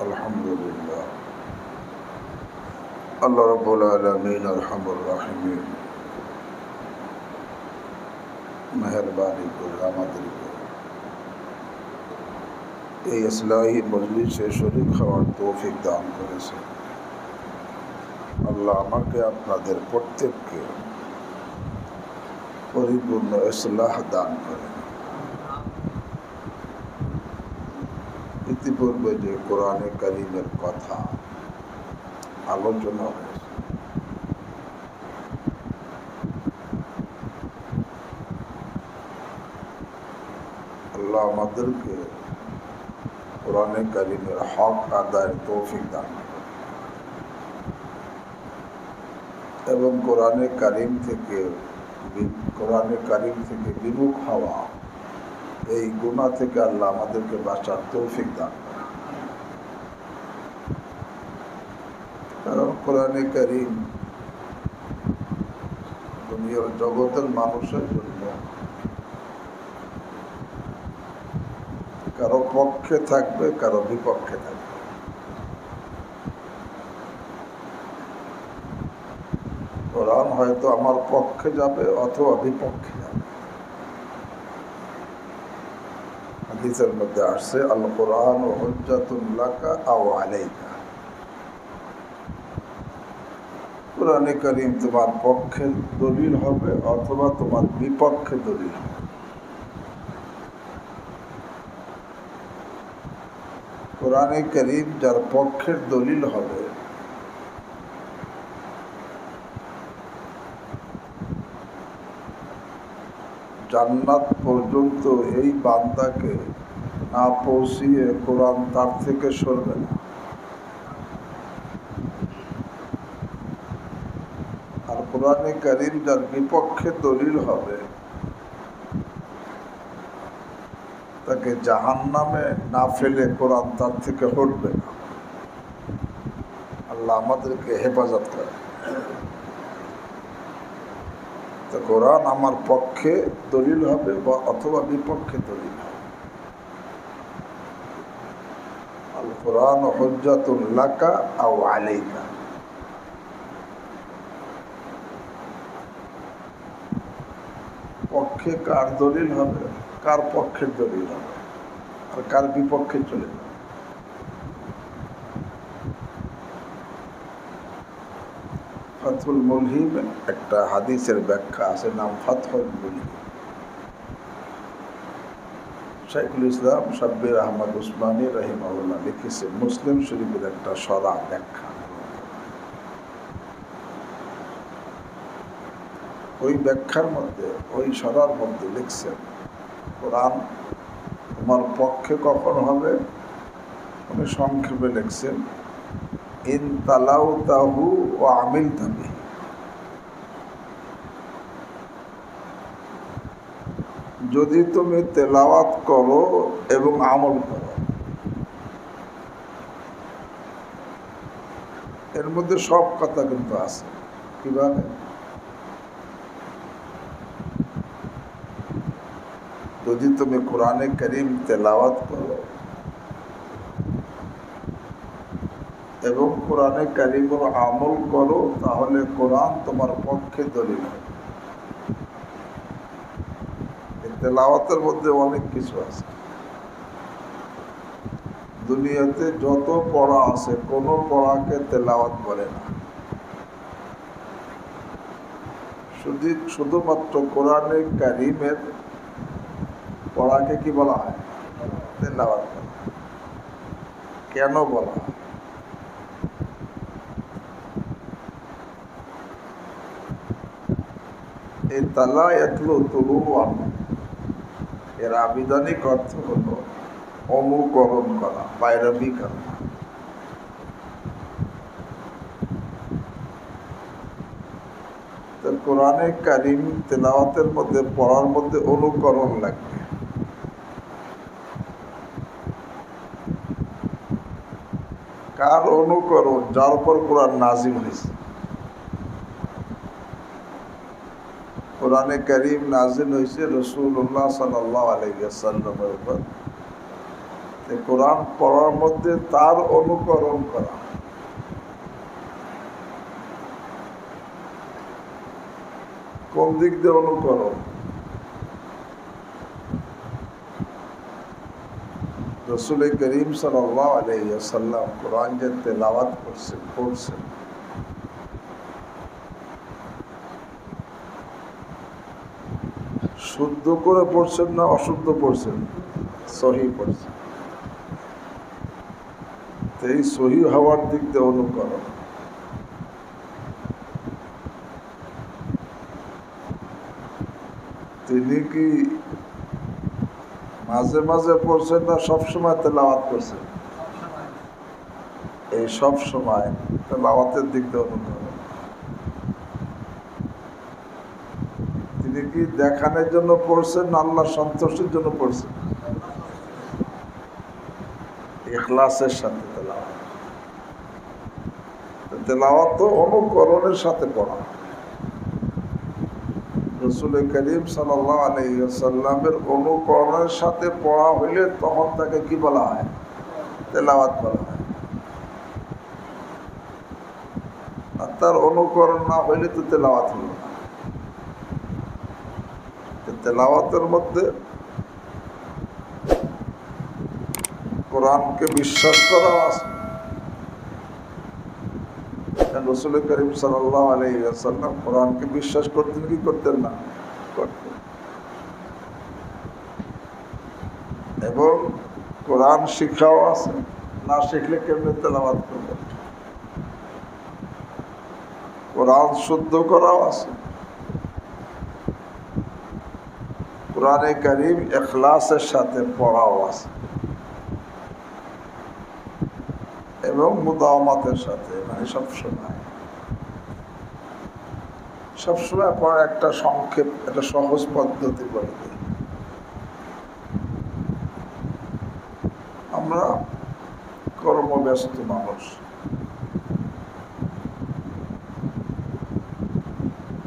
আলহামদুলিল্লাহ। আল্লাহ রাব্বুল আলামিন আরহামুর রাহিমিন মেহেরবানি করে আমাদেরকে এই ইসলাহি মজলিসে শরীক হওয়ার তৌফিক দান করেছেন। আল্লাহ আমাকে আপনাদের প্রত্যেককে পরিপূর্ণ ইসলাহ দান করেন। ইতিপূর্বে যে কোরআনে কারীমের কথা আলোচনা হয়েছে, আল্লাহ আমাদেরকে কোরআনে কারীমের হক আদায়ের তৌফিক দান করেন এবং কোরআনে কারীম থেকে বিমুখ হওয়া, এই গুনাহ থেকে আল্লাহ আমাদেরকে বাঁচার তৌফিক দান করেন। কারণ কোরআনে কারীম দুনিয়ার জগতের মানুষের জন্য কারো পক্ষে থাকবে, কারো বিপক্ষে থাকবে। কোরআন হয়তো আমার পক্ষে যাবে অথবা বিপক্ষে যাবে। হাদিসের মধ্যে আসছে, আল কোরআন হুজ্জাতুন লাকা আও আলাইকা। কোরআনে কারীম তোমার পক্ষে দলিল হবে অথবা তোমার বিপক্ষে দলিল হবে। কোরআনে কারীম যার পক্ষের দলিল হবে, জান্নাত পর্যন্ত এই বান্দাকে না পৌঁছিয়ে কোরআন তার থেকে সরবে না। আর কোরআনে কারীম যার বিপক্ষে দলিল হবে, তাকে জাহান্নামে না ফেলে কোরআন তার থেকে হটবে না। আল্লাহ আমাদেরকে হেফাজত করে। তো কোরআন আমার পক্ষে দলিল হবে বা অথবা বিপক্ষে দলিল হবে। আল কোরআন হুজ্জাতুন লাকা আও আলাইকা। পক্ষে কার দলিল হবে, কার পক্ষের দলিল হবে, আর কার বিপক্ষে চলে যাবে। ফাতহুল মুলহিম একটা হাদিসের ব্যাখ্যা আছে, নাম ফাতহুল মুলহিম। শাইখুল ইসলাম শাব্বির আহমদ উসমানী রাহিমাহুল্লাহ লিখেছে, মুসলিম শরীফের একটা সরা ব্যাখ্যা। ওই ব্যাখ্যার মধ্যে, ওই সরার মধ্যে লিখছেন, কোরআন তোমার পক্ষে কখন হবে, উনি সংক্ষেপে লিখছেন, ইন তালাউতাহু ওয়া আমিলতা বিহি। যদি তুমি তেলাওয়াত করো এবং আমল করো। এর মধ্যে সব কথা কিন্তু আছে। কিভাবে? যদি তুমি কোরআনে কারীম তেলাওয়াত করো এবং কোরআনে কারীমের আমল করো, তাহলে কোরআন তোমার পক্ষে দলিল হবে। তেলাওয়াতের মধ্যে অনেক কিছু আছে। দুনিয়াতে যত পড়া আছে, কোনো পড়াকে তেলাওয়াত বলে না। শুধুমাত্র কোরআনে কারীমের পড়াকে কি বলা হয়? তেলাওয়াত বলা হয়। কেন বলা হয়? এই তালা ইয়াতলু তুলুয়ান, এর আবিধানিক অর্থ হলো অনুকরণ করা, পায়রাবি করা। তো কোরআনে কারীম তেলাওয়াতের মধ্যে, পড়ার মধ্যে অনুকরণ লাগবে। কার অনুকরণ? যার উপর কোরআন নাজিল হয়েছে। কোরআনে কারীম নাজিল হয়েছে রাসূলুল্লাহ সাল্লাল্লাহু আলাইহি ওয়াসাল্লামের উপর। কোরআন পড়ার মধ্যে তার অনুকরণ করা। কোন দিক দিয়ে অনুকরণ? রাসূল করিম সাল্লাল্লাহু আলাইহি ওয়াসাল্লাম কোরআন যে তেলাওয়াত পড়ছেন, শুদ্ধ করে পড়ছেন না অশুদ্ধ পড়ছেন? সহি পড়ছেন। এই সহি হওয়ার দিক দিয়ে অনুকরণ। তিনি কি মাঝে মাঝে পড়ছেন না সবসময় তেলাওয়াত করছেন? এই সব সময় তেলাওয়াতের দিক দিয়ে অনুকরণ। তিনি কি দেখানোর জন্য পড়ছেন না আল্লাহর সন্তোষের জন্য পড়ছেন? ইখলাসের সাথে তেলাওয়াত। তেলাওয়াত তো অনুকরণের সাথে পড়া। রাসূল করিম সাল্লাল্লাহু আলাইহি ওয়াসাল্লামের অনুকরণের সাথে পড়া হইলে তখন তাকে কি বলা হয়? তেলাওয়াত বলা হয়। আর তার অনুকরণ না হইলে তো তেলাওয়াত হলো না। তেলাওয়াতের মধ্যে কোরআনকে বিশ্বাস করা আছে। রাসূল করিম সাল্লাল্লাহু আলাইহি ওয়াসাল্লাম কোরআনকে বিশ্বাস করতেন কি করতেন না? করতেন। এবং কোরআন শিক্ষাও আছে, না শিখলে কেমনে তেলাওয়াত করবেন? কোরআন শুদ্ধ করাও আছে। কোরআনে কারীম ইখলাসের সাথে পড়াও আছে এবং মুদাওয়ামাতের সাথে, মানে সবসময় পড়ার একটা সংক্ষেপ, একটা সহজ পদ্ধতি বলে দিই। আমরা কর্মব্যস্ত মানুষ,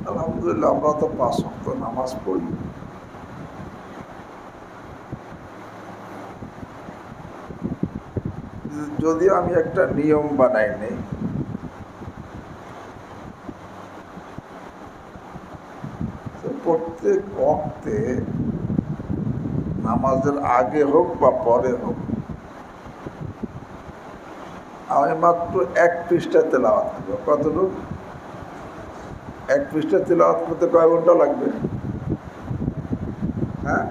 আলহামদুলিল্লাহ আমরা তো 5 ওয়াক্ত নামাজ পড়ি। যদি আমি একটা নিয়ম বানাই নেই, প্রত্যেক ওয়াক্তে নামাজের আগে হোক বা পরে হোক আমি মাত্র 1 পৃষ্ঠা তেলাওয়াত করব। কতটুকু? 1 পৃষ্ঠা তেলাওয়াত করতে কয় ঘন্টা লাগবে? হ্যাঁ,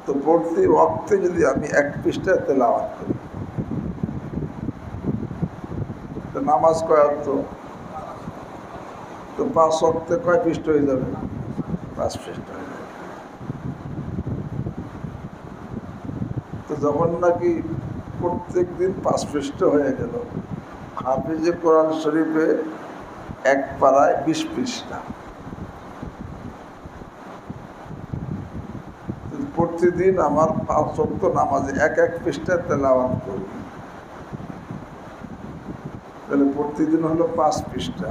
তো প্রতি ওয়াক্তে যদি আমি 1 পৃষ্ঠা তেলাওয়াত করি তো নামাজ কয় ওয়াক্ত? তো 5 ওয়াক্তে কয় পৃষ্ঠা হয়ে যাবে? 5 পৃষ্ঠা হয়ে যাবে। তো যখন নাকি প্রত্যেক দিন 5 পৃষ্ঠা হয়ে গেল, হাফিজে কোরআন শরীফে 1 পারায় 20 পৃষ্ঠা। প্রতিদিন আমার 5 ওয়াক্ত নামাজে 1 পৃষ্ঠা তেলাওয়াত করি, তাহলে প্রতিদিন হলো 5 পৃষ্ঠা।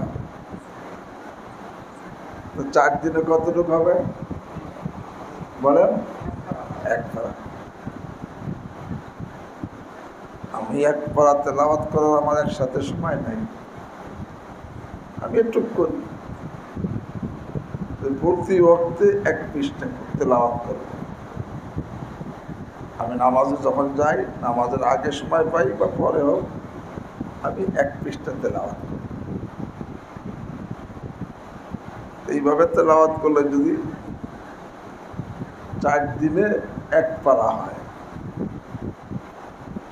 তো 4 দিনে কতটুকু হবে বলেন? 1 পারা। আমি 1 পারা তেলাওয়াত করার আমার একসাথে সময় নাই, আমি একটু করি। প্রতি ওয়াক্তে 1 পৃষ্ঠা তেলাওয়াত করব। আমি নামাজে যখন যাই, নামাজের আগে সময় পাই বা পরে হোক, আমি 1 পৃষ্ঠা তেলাওয়াত করি। এইভাবে তেলাওয়াত করলে যদি 4 দিনে 1 পারা হয়,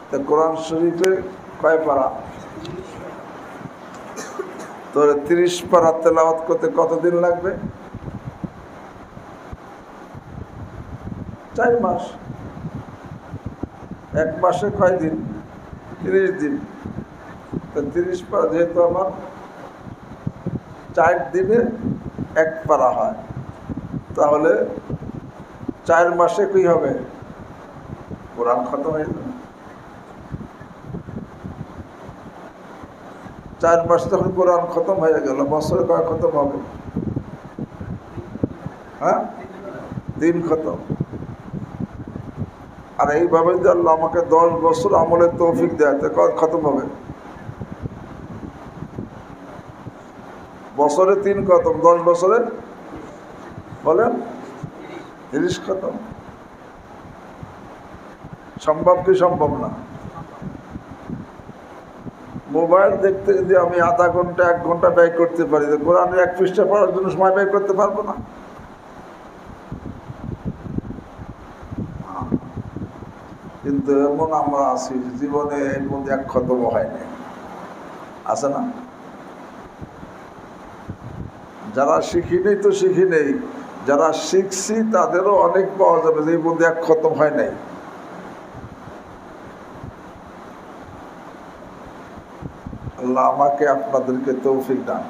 তা কোরআন শরীফে কয় পারা? তাহলে 30 পারা তেলাওয়াত করতে কতদিন লাগবে? 4 মাস। 1 মাসে কয় দিন? 30 দিন। তো 30 পারা যেহেতু আমার 4 দিনে 1 পারা হয়, তাহলে 4 মাসে কি হবে? কোরআন খতম হয়ে যাবে। 4 মাস যখন কোরআন খতম হয়ে গেল, বছরে কয় খতম হবে? হ্যাঁ, দিন খতম। আর এইভাবে যে আল্লাহ আমাকে 10 বছর আমলের তৌফিক দেয়, তো খতম হবে। বছরে 3 খতম, 10 বছরে বলেন 30 খতম। সম্ভব কি সম্ভব না? মোবাইল দেখতে যদি আমি আধা ঘন্টা 1 ঘন্টা ব্যয় করতে পারি, তো কোরআনের 1 পৃষ্ঠা পড়ার জন্য সময় ব্যয় করতে পারবো না? কিন্তু এমন আমরা আছি জীবনে এর মধ্যে 1 খতম হয়নি, আছে না? যারা শিখি নেই তো শিখি নেই, যারা শিখছি তাদেরও অনেক পাওয়া যাবে যে এর মধ্যে 1 খতম হয় নাই। আল্লাহ আমাকে আপনাদেরকে তৌফিক দান।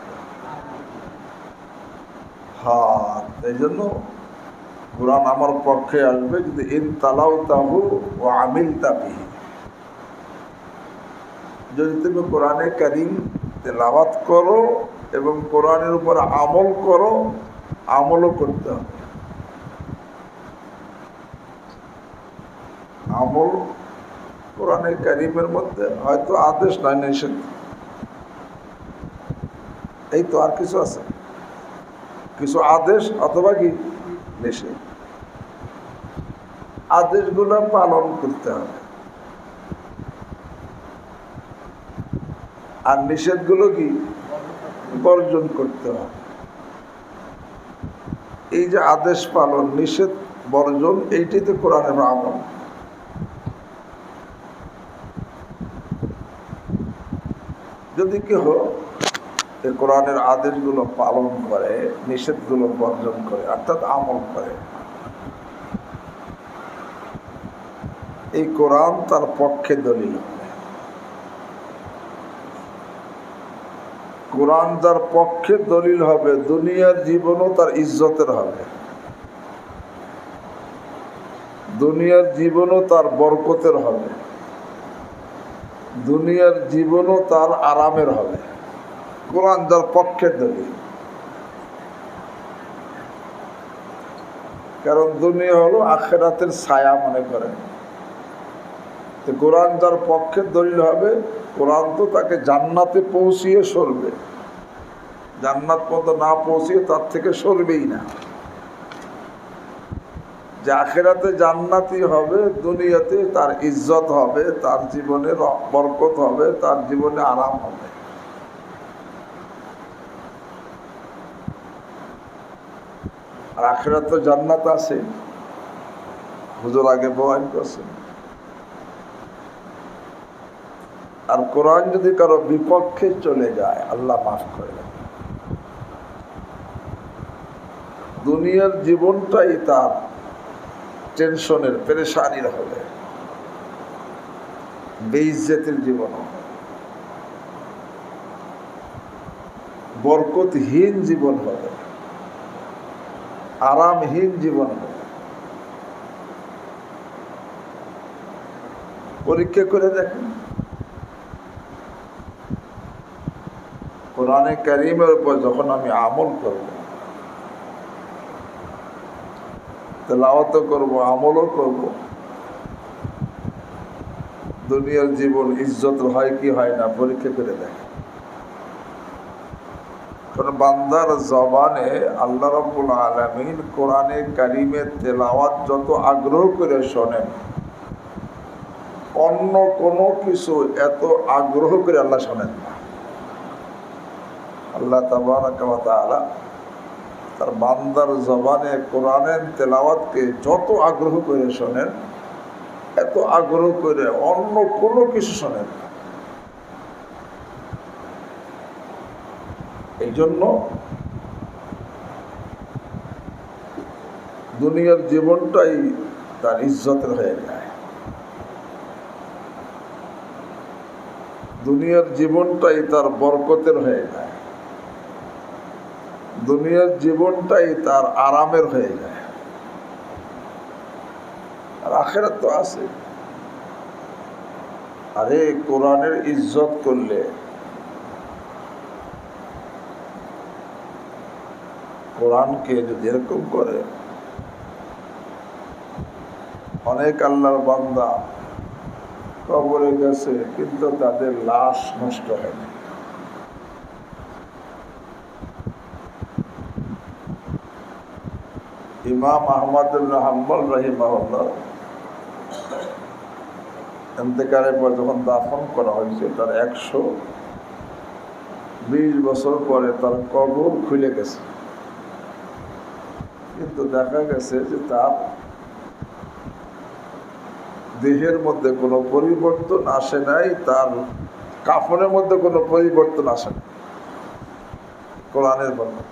হ্যাঁ, এই জন্য কোরআন আমার পক্ষে আসবে যদি ইন তালাওতাহু ওয়া আমিলতা বিহি, যদি তুমি কোরআনে কারীম তেলাওয়াত করো এবং কোরআনের উপর আমল করো। আমলও করতে হবে। আমল কোরআনে কারীমের মধ্যে হয়তো আদেশ নয়, নিষেধ। এই তো, আর কিছু আছে? কিছু আদেশ অথবা কি নিষেধ। আদেশগুলো পালন করতে হবে আর নিষেধগুলো কি বর্জন করতে হবে। এই যে আদেশ পালন নিষেধ বর্জন, এইটাই তো কোরআনের আমল। যদি কেহ এই কোরআনের আদেশগুলো পালন করে, নিষেধগুলো বর্জন করে, অর্থাৎ আমল করে, এই কোরআন তার পক্ষে দলিল হবে। কোরআন যার পক্ষে দলিল হবে, দুনিয়ার জীবনও তার ইজ্জতের হবে, দুনিয়ার জীবনও তার বরকতের হবে, দুনিয়ার জীবনও তার আরামের হবে। কোরআন যার পক্ষে দলিল। কারণ দুনিয়া হলো আখিরাতের ছায়া মনে করেন। তো কোরআন যার পক্ষে দলিল হবে, কোরআন তো তাকে জান্নাতে পৌঁছিয়ে সরবে, জান্নাত পর্যন্ত না পৌঁছিয়ে তার থেকে সরবেই না। যে আখিরাতে জান্নাতি হবে, দুনিয়াতে তার ইজ্জত হবে, তার জীবনে বরকত হবে, তার জীবনে আরাম হবে। আর আখিরাতে জান্নাত আছে, হুজুর আগে বয়ান করছেন। আর কোরআন যদি কারো বিপক্ষে চলে যায়, আল্লাহ মাফ করে দেন। দুনিয়ার জীবনটাই তার টেনশনের, পেরেশানির হবে, বেইজ্জতের জীবন হবে, বরকতহীন জীবন হবে, আরামহীন জীবন হবে। পরীক্ষা করে দেখেন, কোরআনে কারীমের উপর যখন আমি আমল করব, তেলাওয়াতও করব, আমলও করব, দুনিয়ার জীবন ইজ্জত হয় কি হয় না পরীক্ষা করে দেখেন। কারণ বান্দার জবানে আল্লাহ রাব্বুল আলামিন কোরআনে কারীমের তেলাওয়াত যত আগ্রহ করে শোনেন, অন্য কোনো কিছু এত আগ্রহ করে আল্লাহ শোনেন না। আল্লাহ তাবারাকা ওয়া তাআলা তার বান্দার জবানে কোরআনের তেলাওয়াতকে যত আগ্রহ করে শোনেন, এত আগ্রহ করে অন্য কোনো কিছু শোনেন না। এই জন্য দুনিয়ার জীবনটাই তার ইজ্জতের হয়ে যায়, দুনিয়ার জীবনটাই তার বরকতের হয়ে যায়, দুনিয়ার জীবনটাই তার আরামের হয়ে যায়। আর আখিরাত তো আছে। আরে কোরআনের ইজ্জত করলে, কোরআনকে যদি এরকম করে অনেক আল্লাহর বান্দা কবরে গেছে কিন্তু তাদের লাশ নষ্ট হয়নি। ইমাম আহমদ ইবনে হাম্বল রাহিমাহুল্লাহ ইন্তেকালের পর যখন দাফন করা হয়েছে তার 120 বছর পরে তার কবর খুলে গেছে, কিন্তু দেখা গেছে যে তার দেহের মধ্যে কোনো পরিবর্তন আসে নাই, তার কাফনের মধ্যে কোনো পরিবর্তন আসে না। কোরআনের বর্ণনা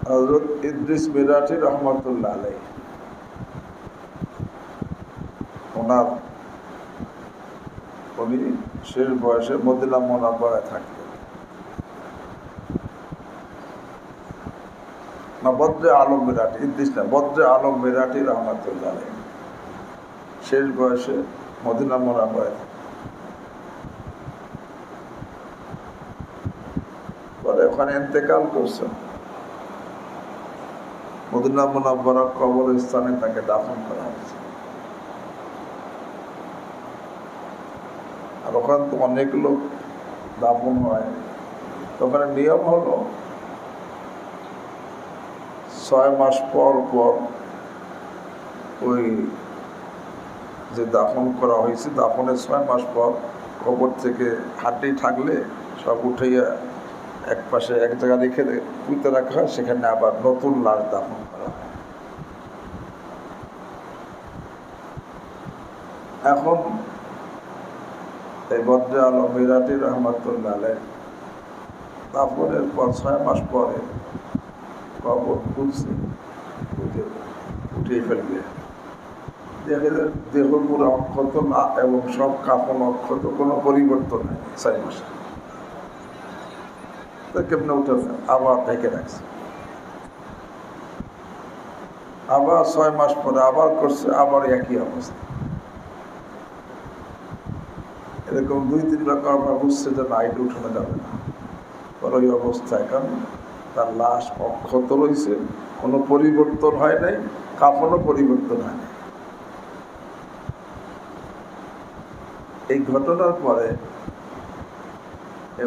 হযরত ইদ্রিস মিরাটি রহমাতুল্লাহ আলাইহি উনি শেষ বয়সে মদিনা মুনাওয়ারায় থাকতেন। না, বদরে আলম মিরাটি, ইদ্রিস না, বদরে আলম মিরাটি রহমাতুল্লাহ আলাইহি শেষ বয়সে মদিনা মুনাওয়ারায় পরে ওখানে ইন্তেকাল করছেন। মদিনা মুনাওয়ারা কবরস্থানে তাকে দাফন করা হয়েছে। আর ওখানে তো অনেক লোক দাফন হয়, ওখানে নিয়ম হলো 6 মাস পর পর ওই যে দাফন করা হয়েছে দাফনের 6 মাস পর কবর থেকে হাড্ডি থাকলে সব উঠাইয়া এক পাশে এক জায়গা রেখে পুঁতে রাখা হয়, সেখানে আবার নতুন লাশ দাফন করা হয়। এখন এই বদরে আলম মিরাটি রহমাতুল্লাহ আলাইহি দাফনের পর 6 মাস পরে কবর খুলছে, উঠিয়ে ফেলবে, দেখে দেহ পুরো অক্ষত না এবং সব কাপড় অক্ষত, কোনো পরিবর্তন নেই 6 মাসে। কেমনে উঠেছে, আবার ঢেকে রাখছে, আবার 6 মাস পরে আবার করছে, আবার একই অবস্থা। এরকম 2-3 রকম আমরা বুঝছে যে না, এটা উঠানো যাবে না। পর ওই অবস্থায় কারণ তার লাশ অক্ষত রয়েছে, কোনো পরিবর্তন হয় নাই, কাফনও পরিবর্তন হয় নাই। এই ঘটনার পরে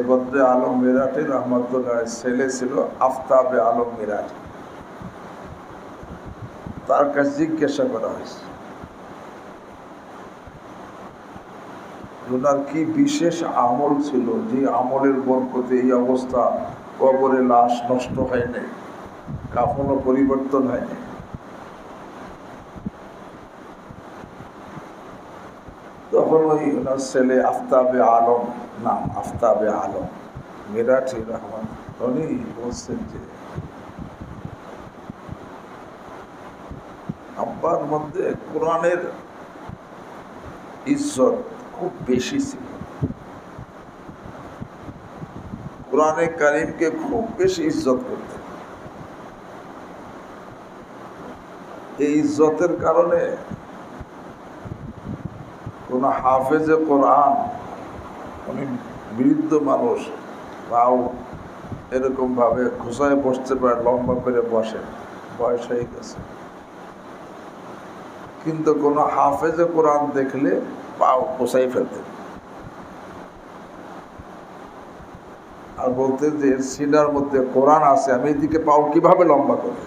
বদরে আলম মিরাটি রহমাতুল্লাহ ছেলে ছিল আফতাবে আলম মিরাটি, তার কাছে জিজ্ঞাসা করা হয়েছে ওনার কি বিশেষ আমল ছিল যে আমলের বরকতে এই অবস্থা, কবরে লাশ নষ্ট হয় নাই, কাফনও পরিবর্তন হয় নাই। তখন ওই ওনার ছেলে আফতাবে আলম, নাম আফতাবে আলম মিরাটি রহমান, উনি বলছেন যে আব্বার মধ্যে কোরআনের ইজ্জত খুব বেশি ছিল, কোরআনে কারিমকে খুব বেশি ইজ্জত করতেন। এই ইজ্জতের কারণে কোন হাফেজে কোরআন, উনি বৃদ্ধ মানুষ, তাও এরকম ভাবে ঘুষায় বসতে পারে, লম্বা করে বসে, বয়স হয়ে গেছে, কিন্তু কোন হাফেজে কোরআন দেখলে পাও ঘুষাই ফেলতেন আর বলতেন যে সিনার মধ্যে কোরআন আছে, আমি এদিকে পাও কিভাবে লম্বা করে।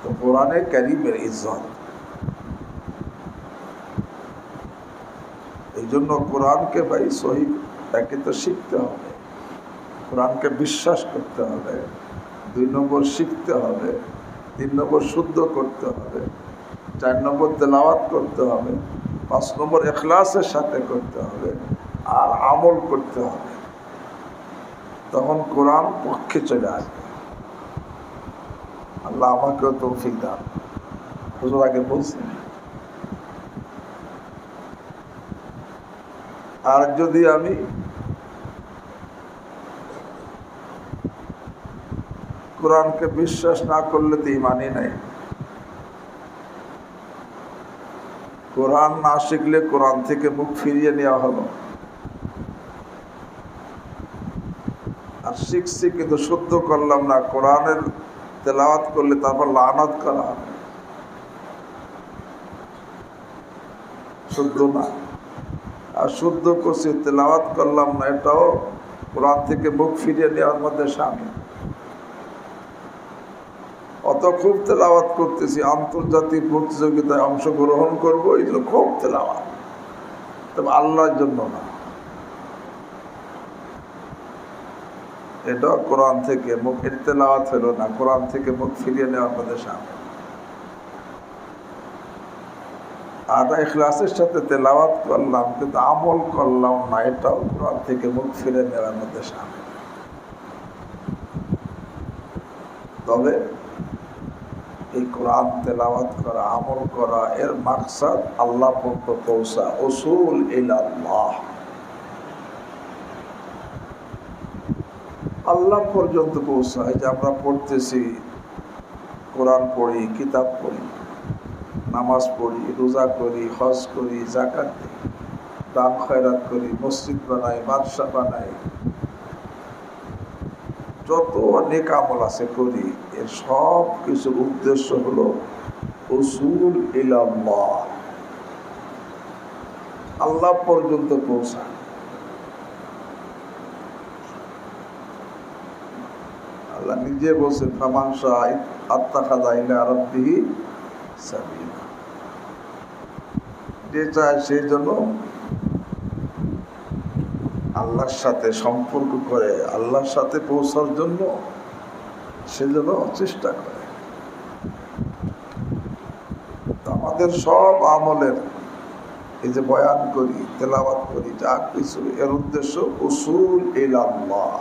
তো কোরআনে কারীমের ইজ্জত, এই জন্য কোরআনকে ভাই সহি তাকে তো শিখতে হবে, কোরআনকে বিশ্বাস করতে হবে, 2 নম্বর শিখতে হবে, 3 নম্বর শুদ্ধ করতে হবে, 4 নম্বর তেলাওয়াত করতে হবে, 5 নম্বর ইখলাসের সাথে করতে হবে, আর আমল করতে হবে। তখন কোরআন পক্ষে চলে আসবে। আল্লাহ আমাকেও তৌফিক দান। হুজুর আগে বলছেন, আর যদি আমি কোরআনকে বিশ্বাস না করলে তো ইমানই নাই। কোরআন না শিখলে কোরআন থেকে মুখ ফিরিয়ে নেওয়া হলো। আর শিখছি কিন্তু শুদ্ধ করলাম না, কোরআনের তেলাওয়াত করলে তারপর লানত করা হবে, শুদ্ধ না। আর শুদ্ধ করছি, তেলাওয়াত করলাম না, এটাও কোরআন থেকে মুখ ফিরিয়ে নেওয়ার মধ্যে শামিল। অত খুব তেলাওয়াত করতেছি, আন্তর্জাতিক প্রতিযোগিতায় অংশগ্রহণ করবো, এগুলো খুব তেলাওয়াত, তবে আল্লাহর জন্য না। এটা কোরআন থেকে মুখের তেলাওয়াত হলো না, কোরআন থেকে মুখ ফিরিয়ে নেওয়ার মধ্যে শামিল। আর ইখলাসের সাথে তেলাওয়াত করলাম কিন্তু আমল করলাম না, এটাও কোরআন থেকে মুখ ফিরে নেওয়ার মধ্যে শামিল। তবে এই কোরআন তেলাওয়াত করা, আমল করা, এর মাকসাদ আল্লাহ পর্যন্ত পৌঁছা, উসুল ইলাল্লাহ, আল্লাহ পর্যন্ত পৌঁছায়। যে আমরা পড়তেছি, কোরআন পড়ি, কিতাব পড়ি, নামাজ পড়ি, রোজা করি, হজ করি, যাকাত দিই, দান খয়রাত করি, মসজিদ বানাই, মাদ্রাসা বানাই, যত নেক আমল আছে করি, এর সব কিছুর উদ্দেশ্য হলো উসুল ইলাল্লাহ, আল্লাহ পর্যন্ত পৌঁছা। আল্লাহ নিজে বলছেন, ফামান শাআ আত্তাখাযা ইলা রাব্বিহি সাবিলা, যে চায় সেই জন্য আল্লাহর সাথে সম্পর্ক করে, আল্লাহর সাথে পৌঁছার জন্য সেজন্য চেষ্টা করে। আমাদের সব আমলের, এই যে বয়ান করি, তেলাওয়াত করি, যা কিছু, এর উদ্দেশ্য উসুল ইলাল্লাহ,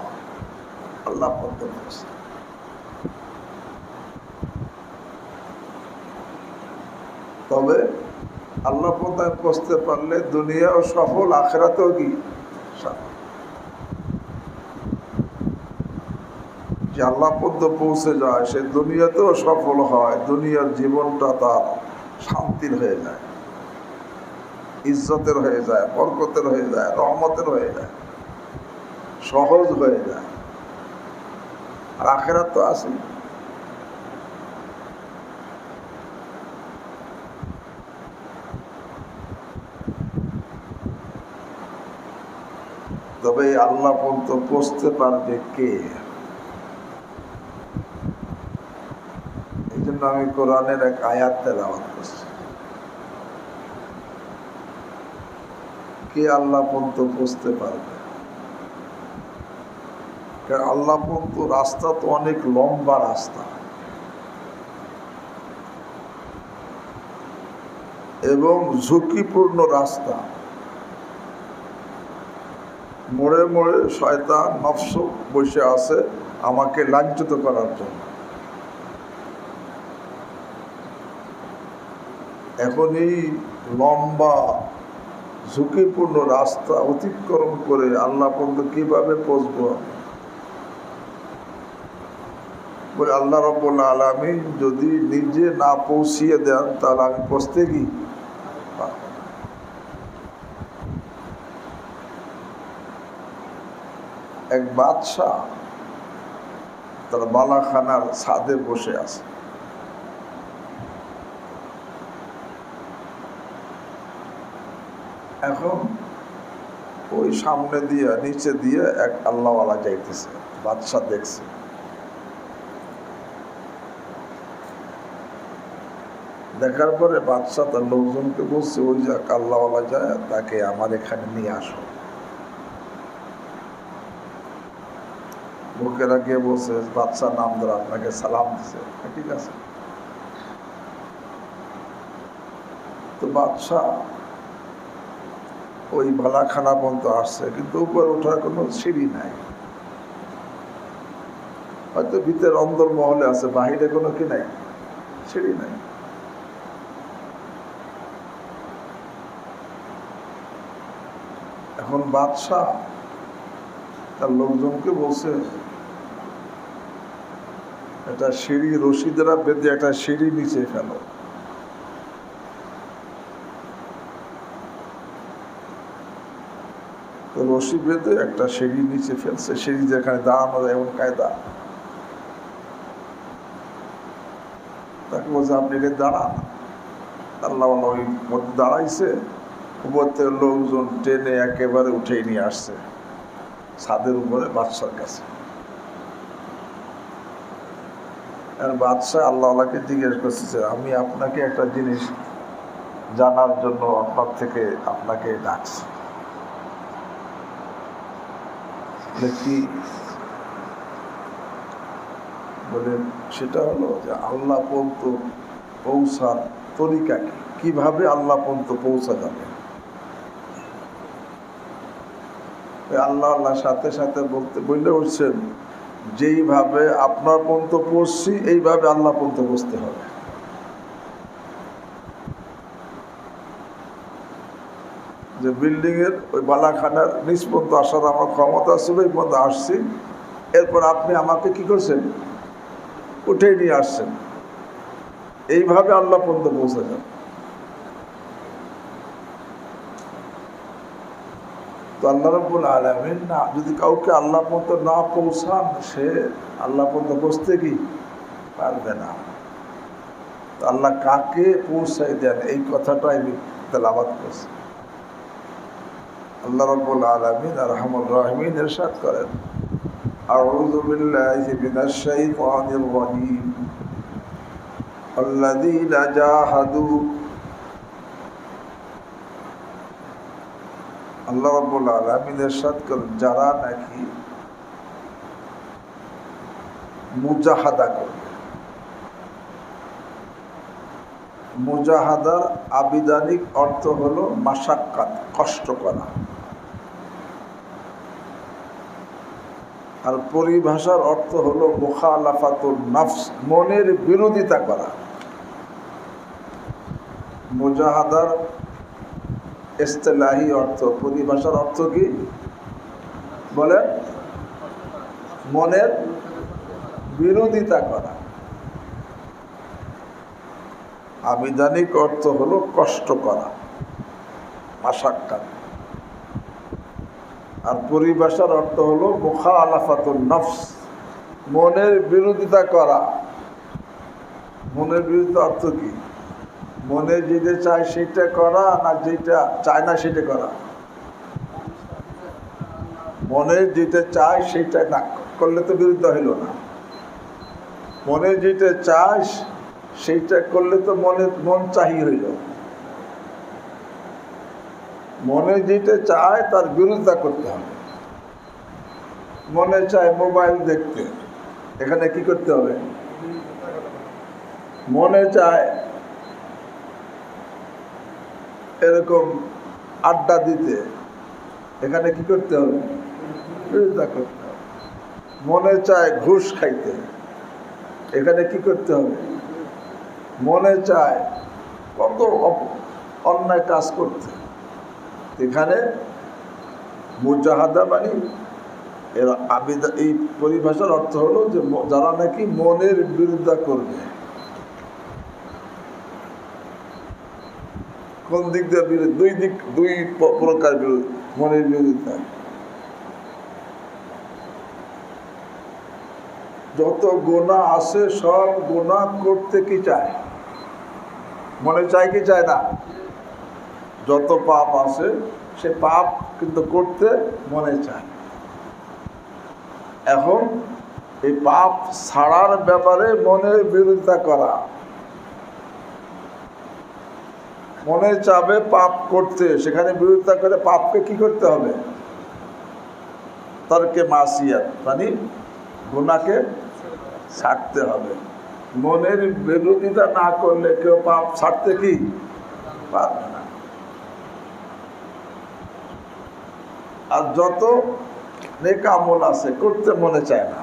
আল্লাহ পর্যন্ত পৌঁছা। তবে আল্লাহ পর্যন্ত পৌঁছতে পারলে দুনিয়াও সফল, আখিরাতেও কি সফল। যে আল্লাহ পর্যন্ত পৌঁছে যায় সে দুনিয়াতেও সফল হয়, দুনিয়ার জীবনটা তার শান্তির হয়ে যায়, ইজ্জতের হয়ে যায়, বরকতের হয়ে যায়, রহমতের হয়ে যায়, সহজ হয়ে যায়। আর আখিরাত তো আছে। তবে আল্লাহ পর্যন্ত পৌঁছতে পারবে কে? এই জন্য আমি কোরআনের এক আয়াত তেলাওয়াত করছি। কে আল্লাহ পর্যন্ত পৌঁছতে পারবে? কারণ আল্লাহ পর্যন্ত রাস্তা তো অনেক লম্বা রাস্তা, এবং ঝুঁকিপূর্ণ রাস্তা। মোড়ে মোড়ে শয়তান নফস বসে আছে আমাকে লাঞ্ছিত করার জন্য। এখন এই লম্বা ঝুঁকিপূর্ণ রাস্তা অতিক্রম করে আল্লাহ পর্যন্ত কিভাবে পৌঁছবো? বলে আল্লাহ রাব্বুল আলামিন যদি নিজে না পৌঁছিয়ে দেন তাহলে আমি পৌঁছতে কি? এক বাদশাহ তার বালাখানার ছাদে বসে আছে। এখন ওই সামনে দিয়ে নিচে দিয়ে এক আল্লাহওয়ালা যাইতেছে, বাদশাহ দেখছে। দেখার পরে বাদশাহ তার লোকজনকে বলছে, ওই যে আল্লাহওয়ালা যায় তাকে আমার এখানে নিয়ে আসো। লোকেরা গিয়ে বলছে, বাদশাহ নাম ধরে আপনাকে সালাম দিছে। ঠিক আছে। তো বাদশাহ ওই বালাখানা পর্যন্ত আসছে, কিন্তু উপরে ওঠার কোনো সিঁড়ি নাই। হয়তো ভিতরে অন্দর মহলে আছে, বাহিরে কোনো কি নাই, সিঁড়ি নাই। এখন বাদশাহ তার লোকজনকে বলছে, একটা সিঁড়ি রশি দ্বারা বেঁধে একটা সিঁড়ি নিচে ফেলো। তো রশি বেঁধে একটা সিঁড়ি নিচে ফেলছে, সিঁড়ি যেখানে দাঁড়ানো যায় এমন কায়দা। তাকে বলছে আপনি এটা দাঁড়ান। আল্লাহ ওই মধ্যে দাঁড়াইছে, উপর থেকে লোকজন টেনে একেবারে উঠেই নিয়ে আসছে ছাদের উপরে বাদশার কাছে। আর বাদশাহ আল্লাহকে জিজ্ঞেস করছে যে আমি আপনাকে একটা জিনিস জানার জন্য আপনাকে ডাকছি। কি বলে? সেটা হলো যে আল্লাহ পর্যন্ত পৌঁছার তরিকা কি, কিভাবে আল্লাহ পর্যন্ত পৌঁছা যাবে। আল্লাহ সাথে সাথে বললে উঠছেন যেইভাবে আপনার পর্যন্ত পৌঁছছি এইভাবে আল্লাহ পর্যন্ত পৌঁছতে হবে। যে বিল্ডিং এর ওই বালাখানার নিচ পর্যন্ত আসার আমার ক্ষমতা ছিল, এই পর্যন্ত আসছি, এরপর আপনি আমাকে কি করছেন? উঠেই নিয়ে আসছেন। এইভাবে আল্লাহ পর্যন্ত পৌঁছে যান। তো আল্লাহ রাব্বুল আলামিন না যদি কাউকে আল্লাহ পর্যন্ত না পৌঁছান, সে আল্লাহ পর্যন্ত পৌঁছতে কি পারবে না। আল্লাহ কাকে পৌঁছাই দেন এই কথাটাই তেলাওয়াত করছে। আল্লাহ রাব্বুল আলামিন আরহামুর রাহিমিন ইরশাদ করেন, আউযু বিল্লাহি মিনাশ শাইতানির রাজীম, আল্লাযীনা জাহাদু। আল্লাহ রাব্বুল আলামিন ইরশাদ করেন যারা নাকি মুজাহাদা করবে। মুজাহাদার আবিধানিক অর্থ হলো মাশাক্কাত, কষ্ট করা। আর পরিভাষার অর্থ হলো মুখালাফাতুন নফস, মনের বিরোধিতা করা। মুজাহাদার ইসতিলাহি অর্থ, পরিভাষার অর্থ কি বলে? মনের বিরোধিতা করা। আবিধানিক অর্থ হলো কষ্ট করা, মাশাক্কাত। আর পরিভাষার অর্থ হলো মুখালাফাতুন নফস, মনের বিরোধিতা করা। মনের বিরোধিতা অর্থ কি? মনে যেটা চায় সেটা করা, না যেটা চায় না সেটা করা। মনে যেটা চায় সেটা না করলে তো বিরুদ্ধ হইল না। মনে যেটা চায় সেইটা করলে তো মন চাহি হইল। মনে যেটা চায় তার বিরোধিতা করতে হবে। মনে চায় মোবাইল দেখতে, এখানে কি করতে হবে? মনে চায় এরকম আড্ডা দিতে, এখানে কি করতে হবে? বিরোধিতা করতে হবে। মনে চায় ঘুষ খাইতে, এখানে কি করতে হবে? মনে চায় কত অন্যায় কাজ করতে, এখানে মুজাহাদা মানে এর এই পরিভাষার অর্থ হলো যে যারা নাকি মনের বিরোধিতা করবে। কোন দিক দিয়ে বিরোধী? দুই প্রকার বিরোধী, মনের বিরোধিতা। যত গুনাহ আছে সব গুনাহ করতে কি চায়? মনে চায় কি চায় না? যত পাপ আছে সে পাপ কিন্তু করতে মনে চায়। এখন এই পাপ ছাড়ার ব্যাপারে মনের বিরোধিতা করা। মনে চাবে পাপ করতে, সেখানে বিরোধিতা করে পাপকে কি করতে হবে? তারকে মাসিয়াত মানে গুনাহকে ছাড়তে হবে। মনের বিরোধিতা না করলে কেউ পাপ ছাড়তে কি পারবে না। আর যত নেক আমল আছে করতে মনে চায় না।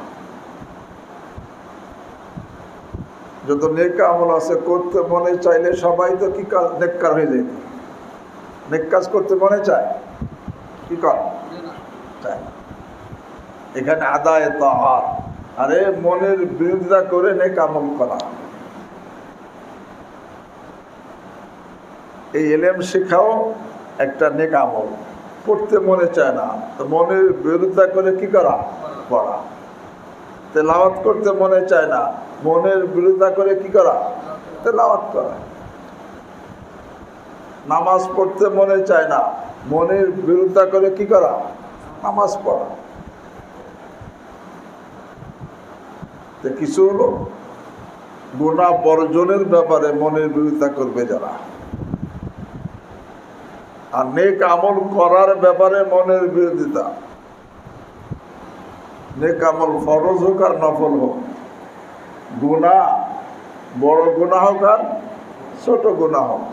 যত নেক আমল আছে করতে মনে চাইলে সবাই তো কি নেককার হয়ে যেত। নেক কাজ করতে মনে চায়, কি কর চায় না। এখানে আদায় তাআত, আরে মনের বিরোধিতা করে নেক আমল করা। এই ইলম শেখাও একটা নেক আমল। পড়তে মনে চায় না, তো মনের বিরোধিতা করে কি করা? পড়া। তেলাওয়াত করতে মনে চায় না, মনের বিরোধিতা করে কি করা? তেলাওয়াত করা। নামাজ পড়তে মনে চায় না, মনের বিরোধিতা করে কি করা? নামাজ পড়া। তো কিছু হলো গুনাহ বর্জনের ব্যাপারে মনের বিরোধিতা করবে যারা, আর নেক আমল করার ব্যাপারে মনের বিরোধিতা। নেক আমল ফরজ হোক আর নফল হোক, গুনাহ বড় গুনাহ হোক আর ছোট গুনাহ হোক,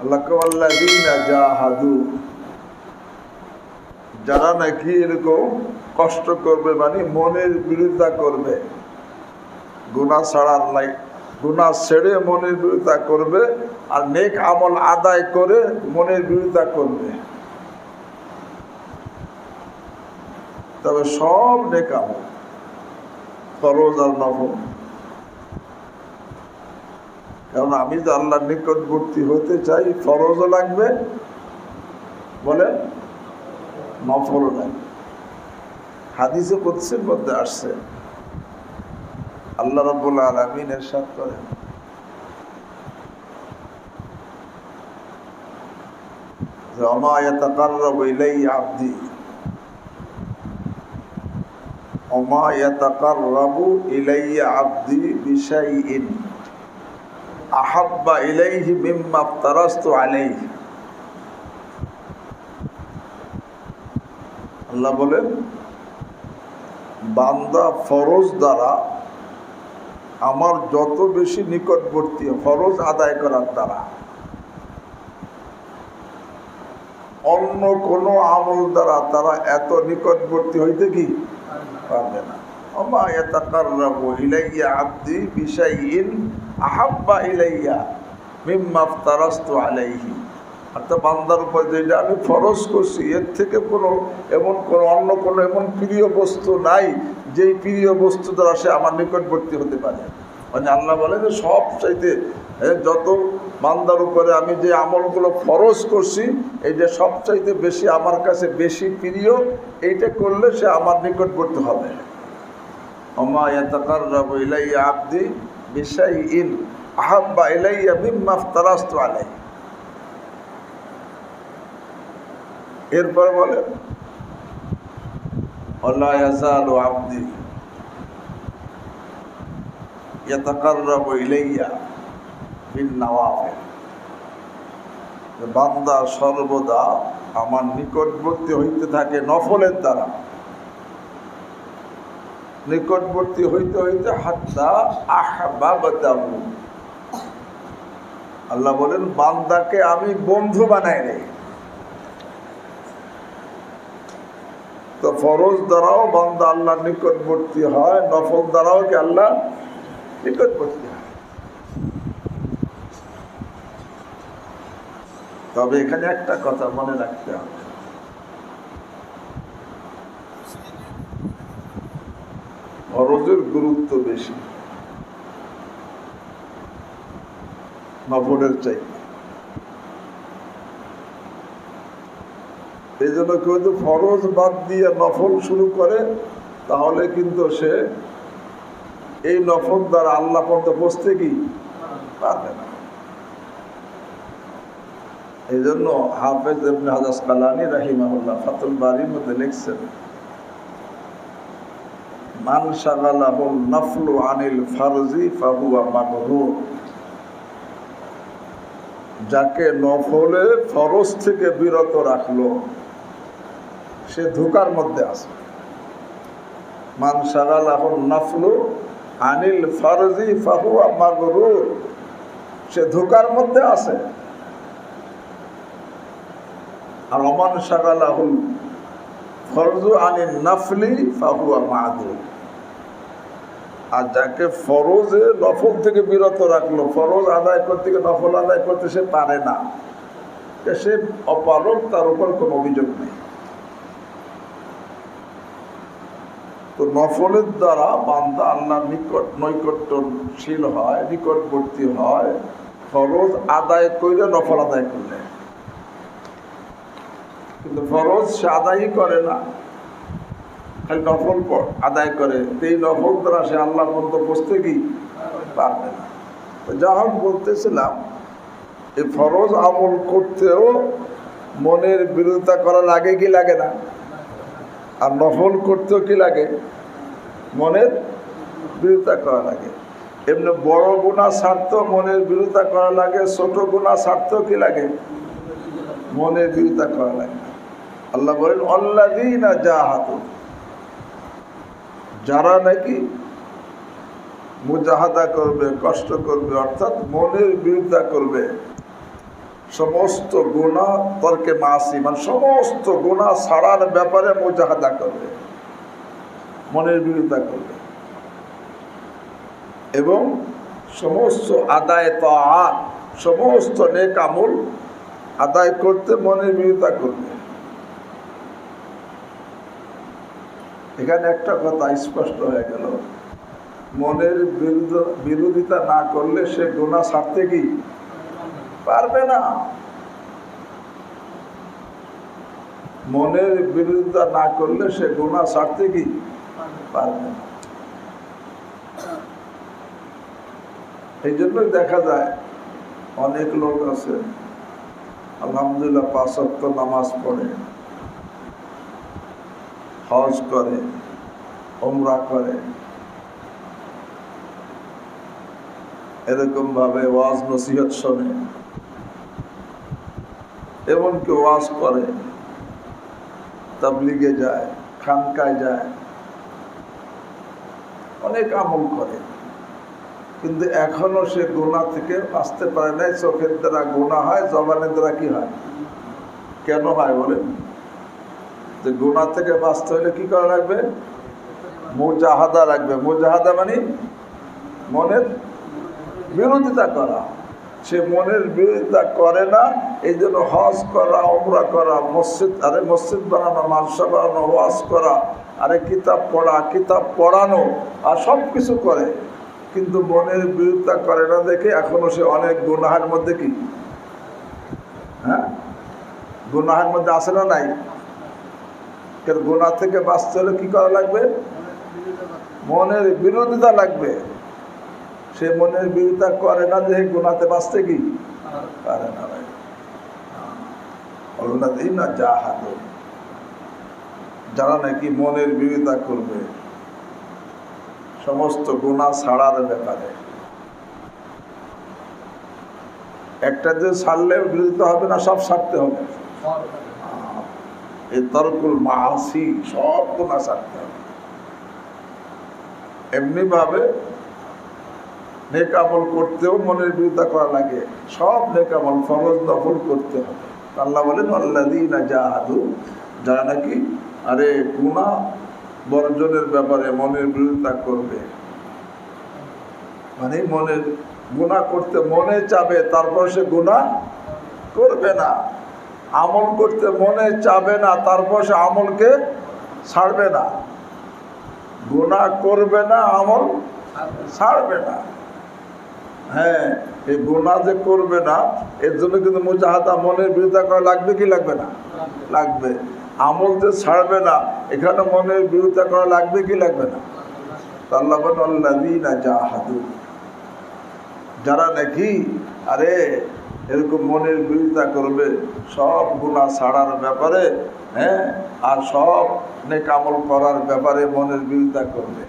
আল্লাহুল্লাযীনা জাহাদু, যারা নাকি এরকম কষ্ট করবে, মানে মনের বিরোধিতা করবে, গুনাহ ছাড়ার লাই, গুনাহ ছেড়ে মনের বিরোধিতা করবে, আর নেক আমল আদায় করে মনের বিরোধিতা করবে, তবে সব নেক আমল ফরজ আর নফল। কারণ আমি যে আল্লাহর নিকটবর্তী হতে চাই, ফরজও লাগবে, বলেন নফলও লাগবে। হাদিসে কুদসির মধ্যে আসছে, আল্লাহ রাব্বুল আলামিন ইরশাদ করেন, ওমা ইয়াতাকাররাবু ইলাইয়া আবদি, ওমা ইয়াতাকাররাবু ইলাইয়া আবদি বিশাইইন আহাব্বা ইলাইহি মিম্মা ইফতারাস্তু আলাইহি। আল্লাহ বলেন, বান্দা ফরজ দ্বারা আমার যত বেশি নিকটবর্তী, ফরজ আদায় করার দ্বারা, অন্য কোনো আমল দ্বারা তারা এত নিকটবর্তী হইতে কি পারবে না। ওমা ইয়াতাকাররাবু ইলাইয়া আবদি বিশাইইন আহাব্বা ইলাইয়া মিম্মা ইফতারাস্তু আলাইহি। অর্থাৎ বান্দার উপর যেটা আমি ফরজ করছি, এর থেকে অন্য কোনো এমন প্রিয় বস্তু নাই যেই প্রিয় বস্তু দ্বারা সে আমার নিকটবর্তী হতে পারে। মানে আল্লাহ বলে যে সব চাইতে যত বান্দার উপরে আমি যে আমলগুলো ফরজ করছি, এই যে সবচাইতে বেশি আমার কাছে বেশি প্রিয়, এইটা করলে সে আমার নিকটবর্তী হবে। ওমা ইয়াতাকাররাবু ইলাইয়া আবদি বিশাইইন আহাব্বা ইলাইয়া মিম্মা ইফতারাস্তু আলাইহি। এরপর বলে, ওয়ালা ইয়াযালু আবদি ইয়াতাকাররাবু ইলাইয়া বিন নওয়াফিল, বান্দা সর্বদা আমার নিকটবর্তী হইতে থাকে নফলের দ্বারা, নিকটবর্তী হইতে হইতে হাত্তা আহবাবতাহু। আল্লাহ বলেন, বান্দাকে আমি বন্ধু বানাই নেই। তো ফরজ দ্বারাও বান্দা আল্লাহর নিকটবর্তী হয়, নফল দ্বারাও কি আল্লাহ নিকটবর্তী হয়। তবে এখানে একটা কথা মনে রাখতে হবে, ফরজের গুরুত্ব বেশি নফলের চাইতে। এই জন্য কেউ যদি ফরজ বাদ দিয়ে নফল শুরু করে, তাহলে কিন্তু সে এই নফল দ্বারা আল্লাহ পর্যন্ত পৌঁছতে কি পারবে না। এই জন্য হাফেজ ইবনে হাজার আসকালানী রাহিমাহুল্লাহ ফাতুল বারীর মধ্যে লিখছেন, মান শাগালাহুল নফলু আনিল ফারজি ফাহুয়া মাগরুর। যাকে নফলে ফরজ থেকে বিরত রাখলো, সে ধোঁকার মধ্যে আছে। মান শাগালাহুল নফলু আনিল ফারজি ফাহুয়া মাগরুর, সে ধোঁকার মধ্যে আছে। আর ওমান শাগালাহুল ফরজু আনিল নফলি ফাহুয়া মাদুর, আর যাকে ফরজে নফল থেকে বিরত রাখলো, ফরজ আদায় করতে গিয়ে নফল আদায় করতে সে পারে না, সে অপারগ, তার উপর কোনো অভিযোগ নেই। তো নফলের দ্বারা বান্দা আল্লাহর নৈকট্যশীল হয়, নিকটবর্তী হয়, ফরজ আদায় করলে নফল আদায় করলে। কিন্তু ফরজ সে আদায়ই করে না, খালি নফল আদায় করে। এই নফল দ্বারা সে আল্লাহ পর্যন্ত বসতে কি পারবে না। যা হোক বলতেছিলাম, এই ফরজ আমল করতেও মনের বিরোধিতা করা লাগে কি লাগে না? আর নফল করতেও কি লাগে? মনের বিরোধিতা করা লাগে। এমনি বড় গুনাহ ছাড়তেও মনের বিরোধিতা করা লাগে, ছোট গুনাহ ছাড়তেও কি লাগে? মনের বিরোধিতা করা লাগে। আল্লাহ বলেন আল্লাযীনা জাহাদু, যারা নাকি মুজাহাদা করবে, কষ্ট করবে, অর্থাৎ মনের বিরোধিতা করবে, সমস্ত গুনাহ তরকে মাসি, মানে সমস্ত গুনাহ ছাড়ার ব্যাপারে মুজাহাদা করবে, মনের বিরোধিতা করবে, এবং সমস্ত আদায় তাআত, সমস্ত নেক আমল আদায় করতে মনের বিরোধিতা করবে। এখানে একটা কথা স্পষ্ট হয়ে গেল, মনের বিরোধিতা না করলে সে গুনাহ ছাড়তে কি পারবে না। মনের বিরোধিতা না করলে সে গুনাহ ছাড়তে কি পারবে না। এই জন্যই দেখা যায় অনেক লোক আছে আলহামদুলিল্লাহ 5 ওয়াক্ত নামাজ পড়ে, হজ করে, উমরা করে, এরকম ভাবে ওয়াজ নসিহত শোনে, এমনকি ওয়াজ করে, তাবলিগে যায়, খানকায় যায়, অনেক আমল করে, কিন্তু এখনো সে গুনাহ থেকে বাঁচতে পারে নাই। চোখের দ্বারা গুনাহ হয়, জবানের দ্বারা কি হয়? কেন হয় বলেন? যে গুনাহ থেকে বাঁচতে হলে কি করা লাগবে? মুজাহাদা লাগবে। মুজাহাদা মানে মনের বিরোধিতা করা। সে মনের বিরোধিতা করে না, এই জন্য হজ করা, উমরা করা, মসজিদ বানানো, মাদ্রাসা বানানো, ওয়াজ করা, কিতাব পড়া, কিতাব পড়ানো, আর সব কিছু করে, কিন্তু মনের বিরোধিতা করে না দেখে এখনো সে অনেক গুনাহের মধ্যে কি গুনাহের মধ্যে আসে না নাই? গুনাহ থেকে বাঁচতে হলে কি করা লাগবে? মনের বিরোধিতা লাগবে। সে মনের বিরোধিতা করে না যে গুনাহতে বাঁচতে কি পারে না। আল্লাযীনা জাহাদু, যারা নাকি মনের বিরোধিতা করবে সমস্ত গুনাহ ছাড়ার ব্যাপারে। একটা যে ছাড়লে বিরোধিতা হবে না, সব ছাড়তে হবে। এই তরকুল মাআসি, সব গুনাহ ছাড়তে হবে। এমনি ভাবে নেক আমল করতেও মনের বিরোধিতা করা লাগে। সব নেক আমল ফরজ নফল করতে হবে। আল্লাহ বলেন আল্লাযীনা জাহাদু, যারা নাকি গুনাহ বর্জনের ব্যাপারে মনের বিরোধিতা করবে, মানে মনের গুনাহ করতে মনে চাবে, তারপর সে গুনাহ করবে না। আমল করতে মনে চাবে না, তারপর সে আমলকে ছাড়বে না। গুনাহ করবে না, আমল ছাড়বে না। হ্যাঁ, এই গুনাহ যে করবে না, এর জন্য কিন্তু মুজাহাদা, মনের বিরোধিতা করা লাগবে কি লাগবে না? লাগবে। আমল যে ছাড়বে না, এখানে মনের বিরোধিতা করা লাগবে কি লাগবে না? আল্লাহ বলেন আল্লাযীনা জাহাদু, যারা নাকি এরকম মনের বিরোধিতা করবে সব গুনাহ ছাড়ার ব্যাপারে, আর সব নেক আমল করার ব্যাপারে মনের বিরোধিতা করবে।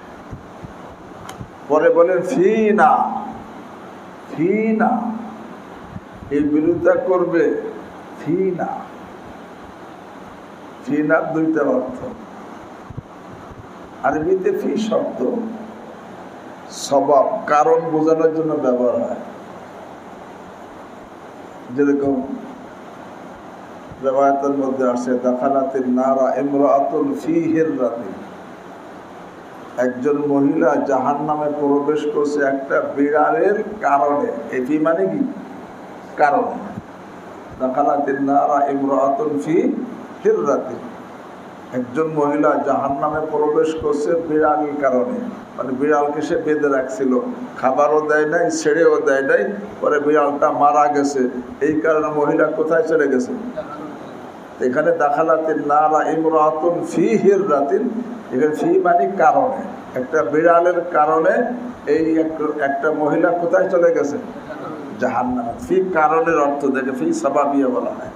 পরে বলেন ফিনা, ফিনা, এই বিরোধিতা করবে। ফিনা, ফিনার দুইটা অর্থ। আরবিতে ফি শব্দ সবাব, কারণ বোঝানোর জন্য ব্যবহার হয়। যেরকম রিওয়ায়াতের মধ্যে আসে দাখালাতিন নারা ইমরাআতুন ফি হিররাতিন, একজন মহিলা জাহান্নামে প্রবেশ করছে একটা বিড়ালের কারণে। এটি মানে কি? কারণে। দাখালাতিন নারা ইমরাআতুন ফি হিররাতিন, একজন মহিলা জাহান্নামে প্রবেশ করছে বিড়ালের কারণে। মানে বিড়ালকে সে বেঁধে রাখছিল, খাবারও দেয় নাই, ছেড়েও দেয় নাই, পরে বিড়ালটা মারা গেছে। এই কারণে মহিলা কোথায় চলে গেছে? এখানে দাখালাতিন নারা ইমরাতুন ফি হিররাতিন, এখানে ফি মানে কারণে, একটা বিড়ালের কারণে এই একটা মহিলা কোথায় চলে গেছে? জাহান্নামে। ফি কারণের অর্থ দেখে ফি সাবাবিয়া বলা হয়।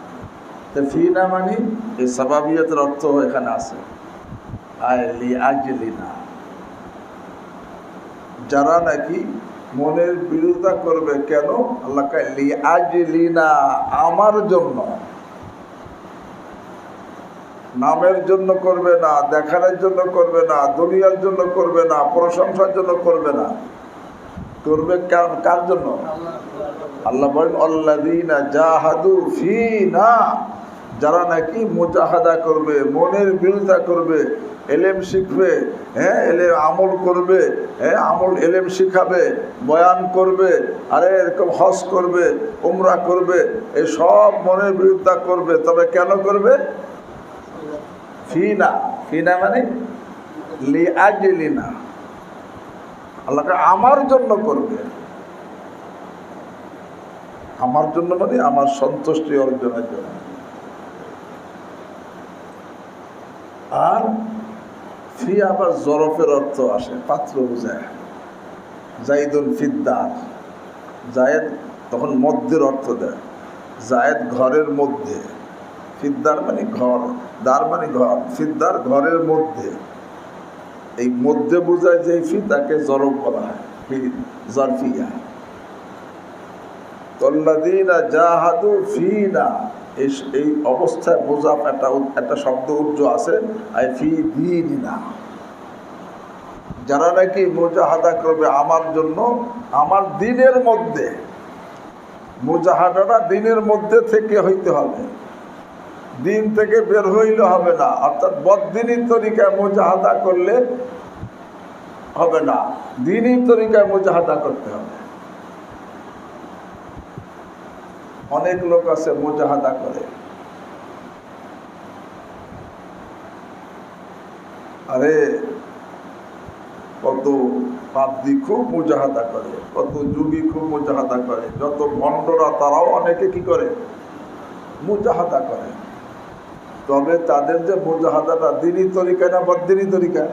তো ফি না মানে এই সাবাবিয়াতের অর্থ এখানে আছে, লিআজলিনা, যারা নাকি মনের বিরোধিতা করবে। কেন? আল্লাহ কয় লিআজলিনা, আমার জন্য। নামের জন্য করবে না, দেখানোর জন্য করবে না, দুনিয়ার জন্য করবে না, প্রশংসার জন্য করবে না, করবে কার জন্য? আল্লাহ বলেন আল্লাযীনা জাহাদু ফীনা, যারা নাকি মুজাহাদা করবে, মনের বিরোধিতা করবে, এলেম শিখবে, এলেম আমল করবে, আমল এলেম শিখাবে, বয়ান করবে, আরে এরকম হজ করবে, উমরা করবে, এই সব মনের বিরোধিতা করবে। তবে কেন করবে? ফিনা, ফিনা মানে লিআজলিনা, আল্লাহকে আমার জন্য করবে। আমার জন্য মানে আমার সন্তুষ্টি অর্জনের জন্য। আর ফি আবার জরফের অর্থ আসে, পাত্র বোঝায়। জাইদুন ফিদ্দার, জায়েদ তখন মধ্যের অর্থ দেয়। জায়েদ ঘরের মধ্যে, ফিদ্দার মানে ঘর, দার মানে ঘর, ফিদ্দার ঘরের মধ্যে। এই মধ্যে বোঝায় যে ফি, তাকে জরফ বলা হয়, ফি জরফিয়া। আল্লাযীনা জাহাদু ফীনা, এই অবস্থায় বোঝা একটা শব্দ উজ্জ আছে, আই ফি দীনিনা, যারা নাকি মুজাহাদা করবে আমার জন্য, আমার দ্বীনের মধ্যে। মুজাহাদাটা দ্বীনের মধ্যে থেকে হইতে হবে, দিন থেকে বের হইলে হবে না। অর্থাৎ বদ্দিনী তরিকায় মুজাহাদা করলে হবে না, দ্বীনী তরিকায় মুজাহাদা করতে হবে। অনেক লোক আছে মুজাহাদা করে, আরে কত পাদ্রী খুব মুজাহাদা করে, কত যুগী খুব মুজাহাদা করে, যত ভণ্ডরা তারাও অনেকে কি করে? মুজাহাদা করে। তবে তাদের যে মুজাহাদাটা দ্বীনী তরিকা না বদ্দিনী তরিকা?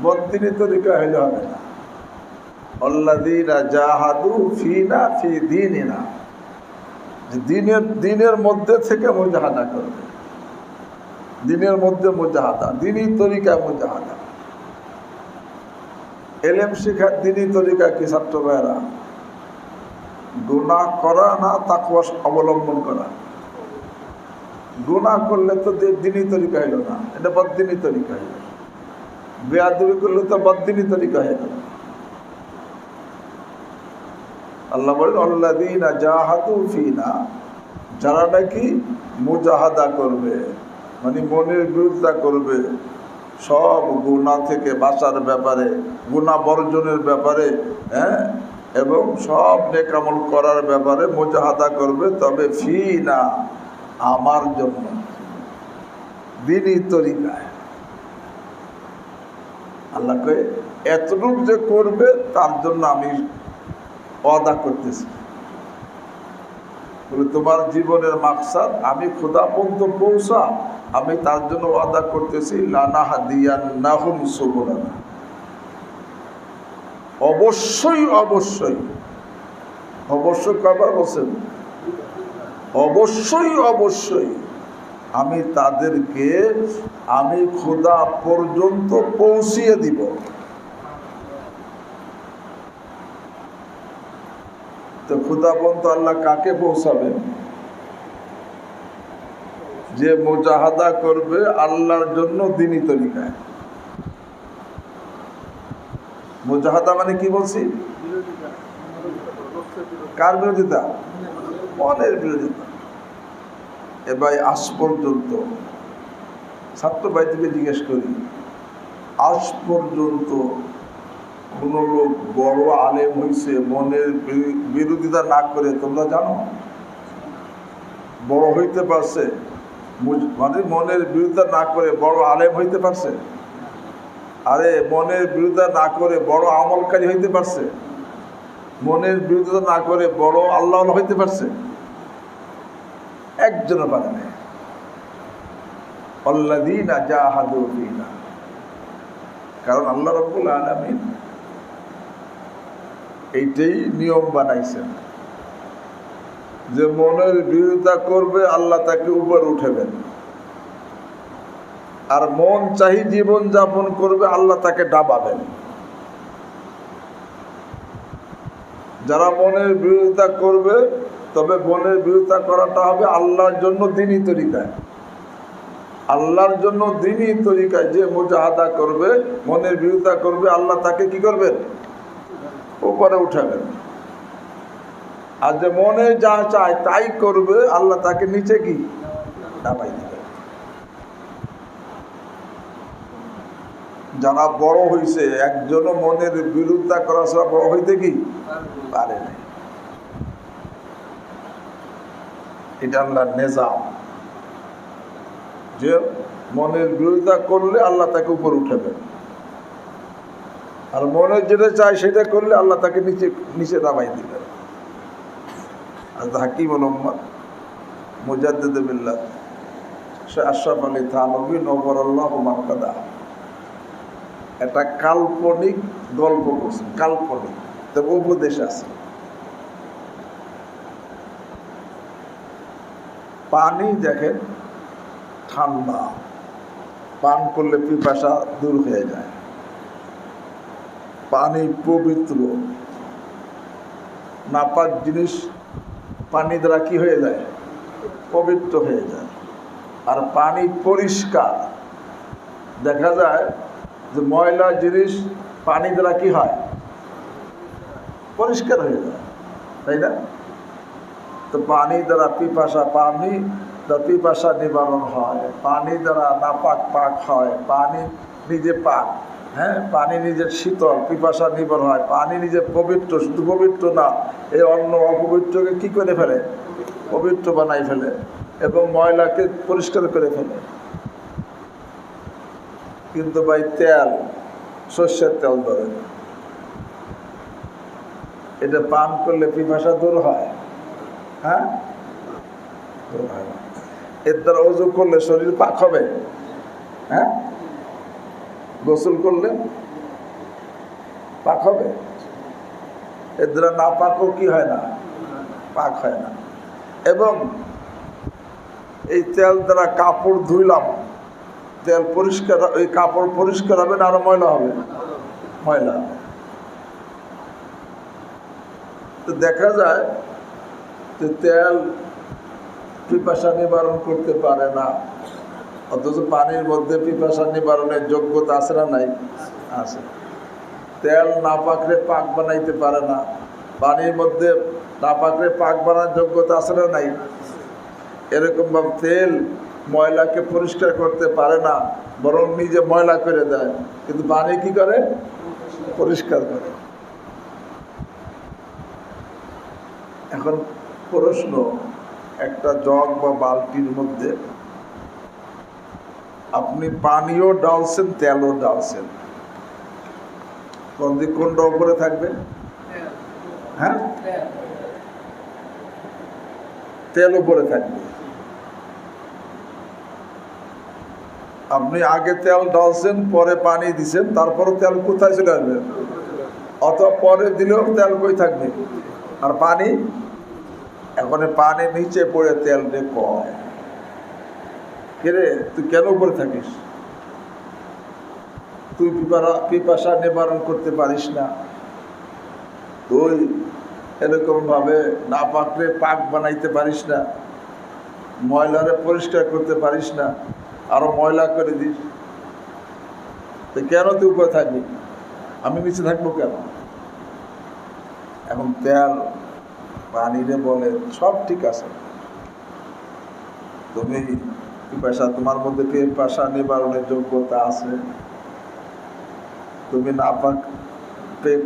বদ্দিনী তরিকা হইলে হবে না। আল্লাযীনা জাহাদু ফীনা ফি দীনিনা, দিনের মধ্যে থেকে মুজাহাদা করবে, দিনের মধ্যে মুজাহাদা, দ্বীনী তরিকা মুজাহাদা। এলেম শিখার দ্বীনী তরিকা কি ছাত্র ভাইয়েরা? গুনাহ করা না তাকওয়া অবলম্বন করা। গুনাহ করলে তো দ্বীনী তরিকা হইল না, এটা বদ্দিনী তরিকা হইল। বেয়াদবি করলে তো বদ্দিনী তরিকা হইল। আল্লাহ বলেন আল্লাযীনা জাহাদু ফীনা, যারা নাকি মুজাহাদা করবে, মানে মনের বিরোধিতা করবে, সব গুনাহ থেকে বাঁচার ব্যাপারে, গুনাহ বর্জনের ব্যাপারে, এবং সব নেক আমল করার ব্যাপারে মুজাহাদা করবে। তবে ফীনা, আমার জন্য, দ্বীনী তরিকায়। আল্লাহ কয়ে এতটুক যে করবে তার জন্য আমি ওয়াদা করতেছি। বলে তোমার জীবনের মাকসাদ আমি খোদা পর্যন্ত পৌঁছা, আমি তার জন্য ওয়াদা করতেছি লানাহদিয়ান্নাহুম সুবুলানা, অবশ্যই অবশ্যই, অবশ্যই কবার বলছেন? অবশ্যই অবশ্যই আমি তাদেরকে আমি খোদা পর্যন্ত পৌঁছিয়ে দিব। তো খোদা পর্যন্ত আল্লাহ কাকে পৌঁছাবেন? যে মুজাহাদা করবে আল্লাহর জন্য দ্বীনী তরিকায়। মুজাহাদা মানে কি বলছি? কার বিরোধিতা? মনের বিরোধিতা। এবার আজ পর্যন্ত ছাত্র ভাইদেরকে জিজ্ঞেস করি, আজ পর্যন্ত কোন লোক বড় আলেম হয়েছে মনের বিরোধিতা না করে? তোমরা জানো? বড় হইতে পারছে, মানে মনের বিরোধিতা না করে বড় আলেম হইতে পারছে? আরে মনের বিরোধিতা না করে বড় আমলকারী হইতে পারছে? মনের বিরোধিতা না করে বড় আল্লাহ হইতে পারছে? একজনও পারে না। আল্লাযীনা জাহাদু ফীনা। কারণ আল্লাহ রাব্বুল আলামিন এইটাই নিয়ম বানাইছেন যে মনের বিরোধিতা করবে আল্লাহ তাকে উপরে উঠাবেন, আর মন চাহি জীবন যাপন করবে আল্লাহ তাকে ডাবাবেন। যারা মনের বিরোধিতা করবে, তবে মনের বিরোধিতা করাটা হবে আল্লাহর জন্য দ্বীনি তরিকায়। আল্লাহর জন্য দ্বীনি তরিকায় যে মুজাহাদা করবে, মনের বিরোধিতা করবে, আল্লাহ তাকে কি করবেন? উপরে উঠাবেন। আর যে মনে যা চায় তাই করবে, আল্লাহ তাকে নিচে কি নামাই দিবেন। যারা বড় হইছে, একজনও মনের বিরোধিতা করা ছাড়া বড় হইতে কি পারে না। এটা আল্লাহর নিজাম যে মনের বিরোধিতা করলে আল্লাহ তাকে উপর উঠাবেন, আর মনে যেটা চায় সেটা করলে আল্লাহ তাকে নিচে নিচে নামাই দিবেন। আর হাকিমুল উম্মাহ মুজাদ্দিদ বিল্লাহ শাহ আশরাফ আলী থানভী নওয়ারাল্লাহু মারকাদা একটা কাল্পনিক গল্প করছেন, কাল্পনিক, তবে উপদেশ আছে। পানি দেখেন ঠান্ডা, পান করলে পিপাসা দূর হয়ে যায়। পানি পবিত্র, নাপাক জিনিস পানি দ্বারা কি হয়ে যায়? পবিত্র হয়ে যায়। আর পানি পরিষ্কার, দেখা যায় যে ময়লা জিনিস পানি দ্বারা কি হয়? পরিষ্কার হয়ে যায়, তাই না? তো পানি দ্বারা পিপাসা, পানি দ্বারা পিপাসা নিবারণ হয়, পানি দ্বারা নাপাক পাক হয়, পানি নিজে পাক, হ্যাঁ, পানি নিজের শীতল, পিপাসা নিবারণ হয়, পানি নিজে পবিত্র। শুধু পবিত্র না, এই অন্য অপবিত্রকে কি করে ফেলে? পবিত্র বানাই ফেলে, এবং ময়লাকে পরিষ্কার করে ফেলে। কিন্তু ভাই তেল, সর্ষের তেল ধরে, এটা পান করলে পিপাসা দূর হয়? হ্যাঁ, দূর হয় না। এর দ্বারা ওযু করলে শরীর পাক হবে? হ্যাঁ, গোসল করলে পাক হবে? এর দ্বারা না পাকও কি হয় না? পাক হয় না। এবং এই তেল দ্বারা কাপড় ধুইলাম, তেল পরিষ্কার, ওই কাপড় পরিষ্কার হবে না আরো ময়লা হবে? ময়লা। তো দেখা যায় যে তেল পিপাসা নিবারণ করতে পারে না, অথচ পানির মধ্যে পিপাসা নিবারণের যোগ্যতা আছে না নাই? আছে। তেল না পাকলে পাক বানাইতে পারে না, পানির মধ্যে না পাকলে পাক বানানোর যোগ্যতা আছে না নাই? এরকম ভাবে তেল ময়লাকে পরিষ্কার করতে পারে না, বরং নিজে ময়লা করে দেয়। কিন্তু পানি কি করে? পরিষ্কার করে। এখন প্রশ্ন, একটা জগ বা বালতির মধ্যে আপনি পানিও ডালছেন, তেলও ডালছেন, কোনটা উপরে থাকবে? হ্যাঁ, তেল উপরে থাকবে। আপনি আগে তেল ডালছেন, পরে পানি দিছেন, তারপরে তেল কোথায় চলে আসবে? অথবা পরে দিলেও তেল কই থাকবে? আর পানি, এখন পানি নিচে পড়ে তেল রে কয়, রে তুই কেন উপরে থাকিস? তুই পিপাসা নিবারণ করতে পারিস না, তুই এরকম ভাবে না পাকলে পাক বানাইতে পারিস না, ময়লারে পরিষ্কার করতে পারিস না, আরো ময়লা করে দিস, তো কেন তুই উপরে থাকবি? আমি নিচে থাকবো কেন? এখন তেল পানিরে বলে সব ঠিক আছে, তুমি পিপাসা, তোমার মধ্যে পিপাসা নিবারণের যোগ্যতা আছে, তুমি না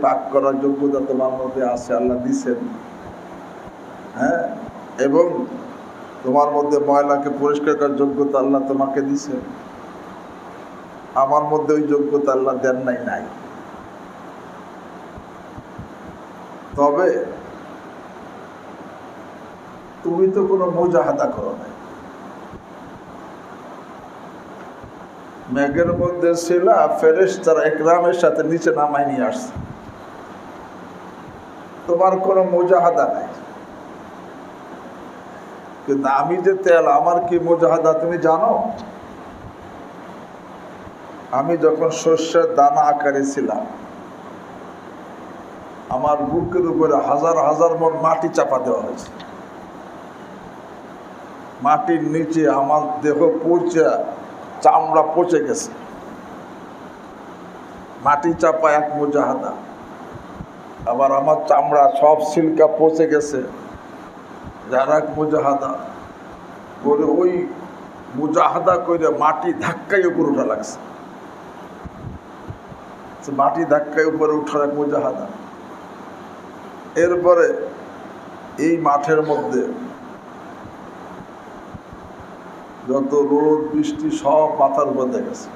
পাক করার যোগ্যতা তোমার মধ্যে আছে, আল্লাহ দিছেন, হ্যাঁ, এবং তোমার মধ্যে ময়লাকে পরিষ্কার করার যোগ্যতা আল্লাহ তোমাকে দিছেন। আমার মধ্যে ওই যোগ্যতা আল্লাহ দেন নাই। তবে তুমি তো কোনো মুজাহাদা করো নাই, মেঘের মধ্যে ছিল, ফেরেশতারা ইকরামের সাথে নিচে নামাই নিয়ে আসছে। তোমার কোনো মুজাহাদা নাই, কিন্তু আমি যে তেল, আমার কি মুজাহাদা তুমি জানো? আমি যখন শস্যের দানা আকারে ছিলাম, আমার বুকের উপরে হাজার হাজার মণ মাটি চাপা দেওয়া হয়েছে। মাটির নিচে আমার দেহ পচে, চামড়া পচে গেছে। মাটি চাপা এক মুজাহাদা, আবার আমার চামড়া সব সিল্কা পচে গেছে, যার এক মুজাহাদা করে। ওই মুজাহাদা করে মাটি ধাক্কায় উপরে উঠা লাগছে। মাটি ধাক্কায় উপরে উঠার এক মুজাহাদা। এরপরে এই মাঠের মধ্যে যত রোদ বৃষ্টি সব মাথার উপর দেখেছে।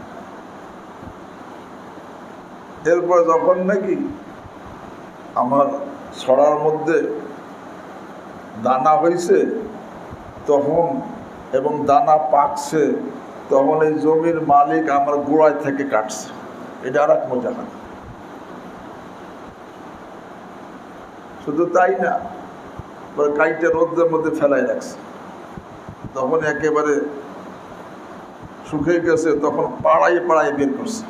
এরপরে যখন নাকি আমার ছড়ার মধ্যে দানা হয়েছে তখন, এবং দানা পাকছে তখন এই জমির মালিক আমার গোড়ায় থেকে কাটছে। এটা আর এক মুজাহাদা। শুধু তাই না, কাইটে রোদের মধ্যে ফেলাই রাখছে, তখন একেবারে শুকিয়ে গেছে, তখন পাড়ায় পাড়ায় বের করছে।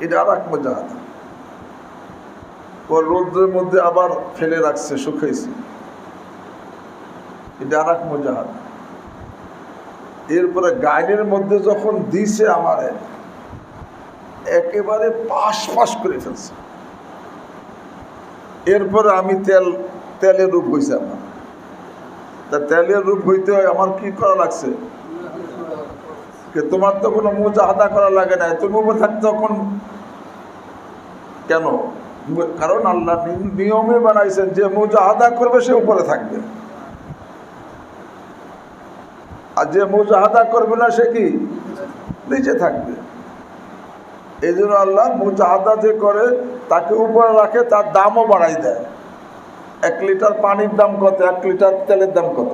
এটা আর এক মুজাহাদা। ওর রোদের মধ্যে আবার ফেলে রাখছে, শুকাইছে। এটা আর এক মুজাহাদা। এরপরে গাইনের মধ্যে যখন দিছে আমারে, একেবারে পাশ পাশ করে ফেলছে। এরপরে আমি তেলের রূপ হয়েছে আমার। তা তেলের রূপ হইতে হয় আমার কি করা লাগছে? তোমার তো কোনো মুজাহাদা করা লাগে না, তুমি উপরে থাকতে তখন কেন? কারণ আল্লাহ নিয়মে বানাইছেন যে মুজাহাদা করবে সে উপরে থাকবে, আর যে মুজাহাদা করবে না সে কি নিচে থাকবে। এই জন্য আল্লাহ মুজাহাদা যে করে তাকে উপরে রাখে, তার দামও বাড়াই দেয়। 1 লিটার পানির দাম কত, 1 লিটার তেলের দাম কত?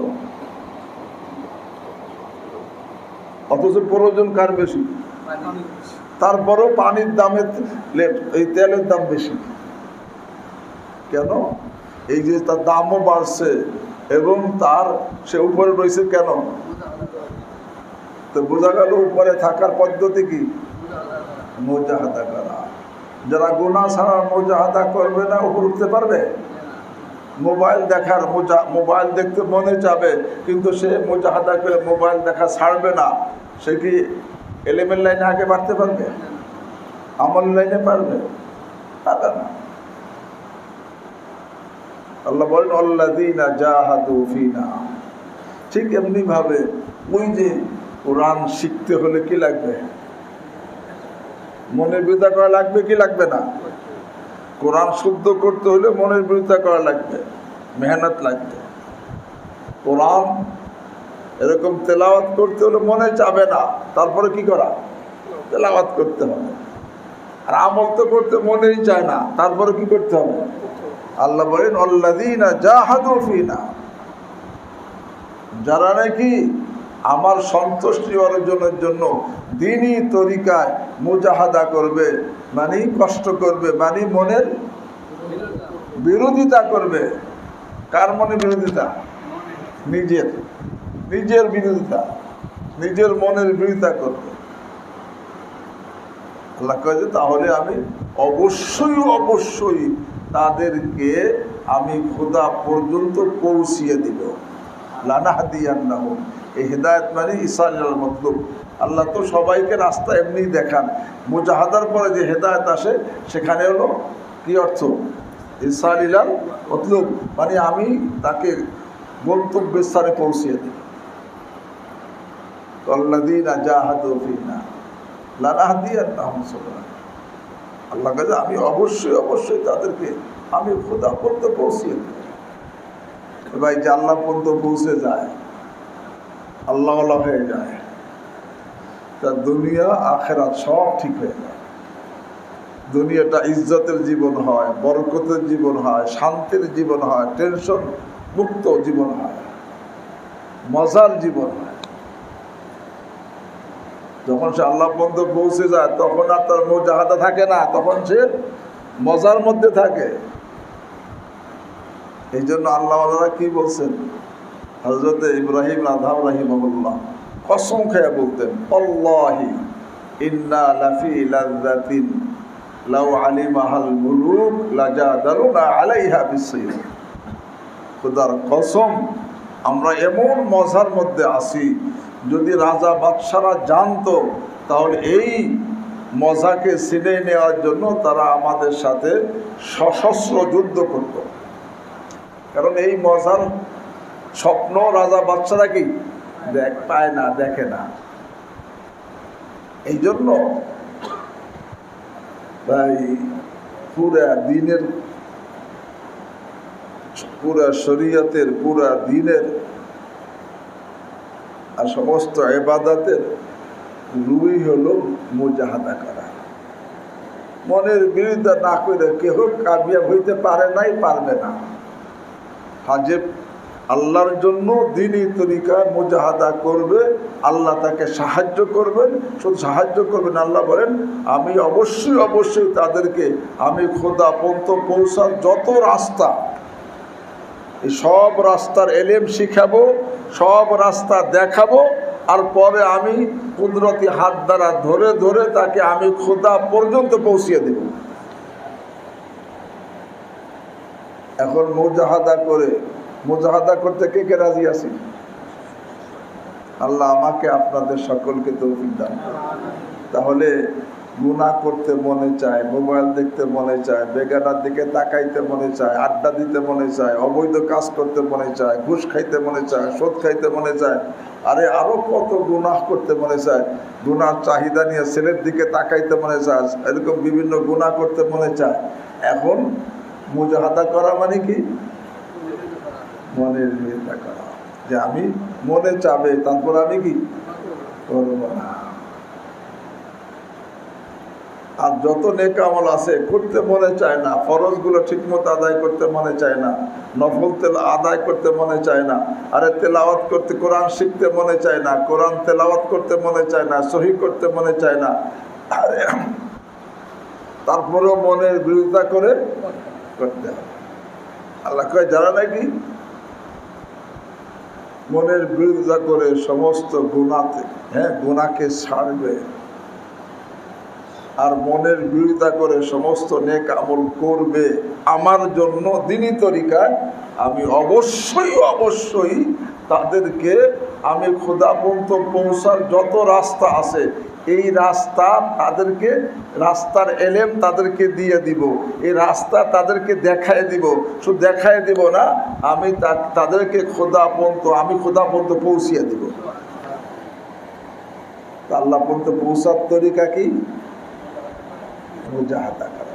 অথচ প্রয়োজন কার বেশি? তারপরেও পানির দামে এই তেলের দাম বেশি কেন? এই যে তার দামও বাড়ছে এবং তার সে উপরে রয়েছে কেন? তো বোঝা গেল উপরে থাকার পদ্ধতি কি? মুজাহাদা করা। যারা গুনাহ ছাড়া মুজাহাদা করবে না, উপরে উঠতে পারবে? মোবাইল দেখার মোবাইল দেখতে মনে যাবে, কিন্তু সে মুজাহাদা করে মোবাইল দেখা ছাড়বে না, সে কি এলেমের লাইনে আগে বাড়তে পারবে? আমল লাইনে পারবে? পারবে না। আল্লাহ বলেন আল্লাযীনা জাহাদু ফীনা। ঠিক এমনি ভাবে ওই যে কোরআন শিখতে হলে কি লাগবে? মনের বিরোধিতা করা লাগবে কি লাগবে না? কোরআন শুদ্ধ করতে হলে মনের বিরোধিতা করা লাগবে, মেহনত লাগবে। কোরআন এরকম তেলাওয়াত করতে হলে মনে চাবে না, তারপরে কি করা? তেলাওয়াত করতে হবে। আর আমল তো করতে মনেই চায় না, তারপরে কি করতে হবে? আল্লাহ বলেন আল্লাযীনা জাহাদু ফীনা, যারা নাকি আমার সন্তুষ্টি অর্জনের জন্য দ্বীনি তরিকায় মুজাহাদা করবে, মানে কষ্ট করবে, মানে মনের বিরোধিতা করবে। কার মনে বিরোধিতা? নিজের বিরোধিতা, নিজের মনের বিরোধিতা করবে। আল্লাহ কয়ে তাহলে আমি অবশ্যই তাদেরকে আমি খোদা পর্যন্ত পৌঁছিয়ে দিব। লানাহদিয়ান্নাহুম, এই হেদায়েত মানে ইসাইল মতলুব। আল্লাহ তো সবাইকে রাস্তা এমনি দেখান, মুজাহাদার পরে যে হেদায়েত আসে সেখানে হলো কি অর্থ? ইসাইল মতলুব, মানে আমি তাকে গন্তব্যের স্থানে পৌঁছিয়ে দিই। আল্লাযীনা জাহাদু ফীনা লানাহদিয়ান্নাহুম সুবুলানা। আল্লাহ কাছে আমি অবশ্যই তাদেরকে আমি খোদা পর্যন্ত পৌঁছিয়ে দিই। ভাই যে আল্লাহ পর্যন্ত পৌঁছে যায়, আল্লাহ হয়ে যায়, তার দুনিয়া আখেরাত সব ঠিক হয়ে যায়। দুনিয়াটা ইজ্জতের জীবন হয়, বরকতের জীবন হয়, শান্তির জীবন হয়, টেনশন মুক্ত জীবন হয়, মজার জীবন হয়। যখন সে আল্লাহ পর্যন্ত পৌঁছে যায় তখন আর তার মুজাহাদা থাকে না, তখন সে মজার মধ্যে থাকে। এই জন্য আল্লাহওয়ালারা কি বলছেন, হযরত ইব্রাহিম আযহাম রাহিমাহুল্লাহ কসম খেয়ে বলতেন, আল্লাহি ইন্না লাফি লাযযাতিন লাউ আলিমাহাল মুলুক লাজাদালুনা আলাইহা বিসসাইফ। খোদার কসম, আমরা এমন মজার মধ্যে আছি, যদি রাজা বাদশারা জানতো তাহলে এই মজাকে ছিনে নেওয়ার জন্য তারা আমাদের সাথে সশস্ত্র যুদ্ধ করত। কারণ এই মজার স্বপ্ন রাজা বাদশারা কি পায় না, দেখে না। এই জন্য তাই পুরা দিনের, পুরা শরীয়তের, পুরা দিনের আর সমস্ত ইবাদতের রুই হলো মুজাহাদা করা। মনের বিরুদ্ধে না করে কেহ কামিয়াব হইতে পারে নাই, পারবে না। হাজেব আল্লাহর জন্য দ্বীনি তরিকায় মুজাহাদা করবে, আল্লাহ তাকে সাহায্য করবেন। শুধু সাহায্য করবেন, আল্লাহ বলেন আমি অবশ্যই অবশ্যই তাদেরকে আমি খোদা পর্যন্ত পৌঁছার যত রাস্তা, এই সব রাস্তার এলেম শিখাবো, সব রাস্তা দেখাবো, আর পরে আমি কুদরতি হাত দ্বারা ধরে ধরে তাকে আমি খোদা পর্যন্ত পৌঁছিয়ে দেব। এখন মুজাহাদা করতে কে কে রাজি আছি? আল্লাহ আমাকে আপনাদের সকলকে তৌফিক দান। তাহলে গুনাহ করতে মনে চায়, মোবাইল দেখতে মনে চায়, বেগানার দিকে তাকাইতে মনে চায়, আড্ডা দিতে মনে চায়, অবৈধ কাজ করতে মনে চায়, ঘুষ খাইতে মনে চায়, সুদ খাইতে মনে চায়, আরে আরো কত গুনাহ করতে মনে চায়। গুনার চাহিদা নিয়ে ছেলের দিকে তাকাইতে মনে চায়, এরকম বিভিন্ন গুনাহ করতে মনে চায়। এখন মুজাহাদা করা মানে কি? মনের বিরুদ্ধে করা, যে আমি মনে চাবে তারপর আমি কি করব না। আর যত নেক আমল আছে করতে মনে চায় না, ফরজগুলো ঠিকমতো আদায় করতে মনে চায় না, নফল আদায় করতে মনে চায় না, আরে তেলাওয়াত করতে, কোরআন শিখতে মনে চায় না, কোরআন তেলাওয়াত করতে মনে চায় না, সহি করতে মনে চায় না, আরে তারপরেও মনের বিরোধিতা করে করতে হবে। আল্লাহ কয় যারা নাকি মনের বিরোধিতা করে সমস্ত গুনাহকে, গুনাহকে ছাড়বে, আর মনের বিরোধিতা করে সমস্ত নেক আমল করবে আমার জন্য দ্বীনি তরিকায়, আমি অবশ্যই অবশ্যই তাদেরকে আমি খোদা পর্যন্ত পৌঁছার যত রাস্তা আছে এই রাস্তা তাদেরকে, রাস্তার এলেম তাদেরকে দিয়ে দিব, এই রাস্তা তাদেরকে দেখায় দিব। শুধু দেখায় দিব না, আমি তাদেরকে খোদা পর্যন্ত পৌঁছিয়ে দিব। আল্লাহ পর্যন্ত পৌঁছার তরিকা কি? মুজাহাদা করা।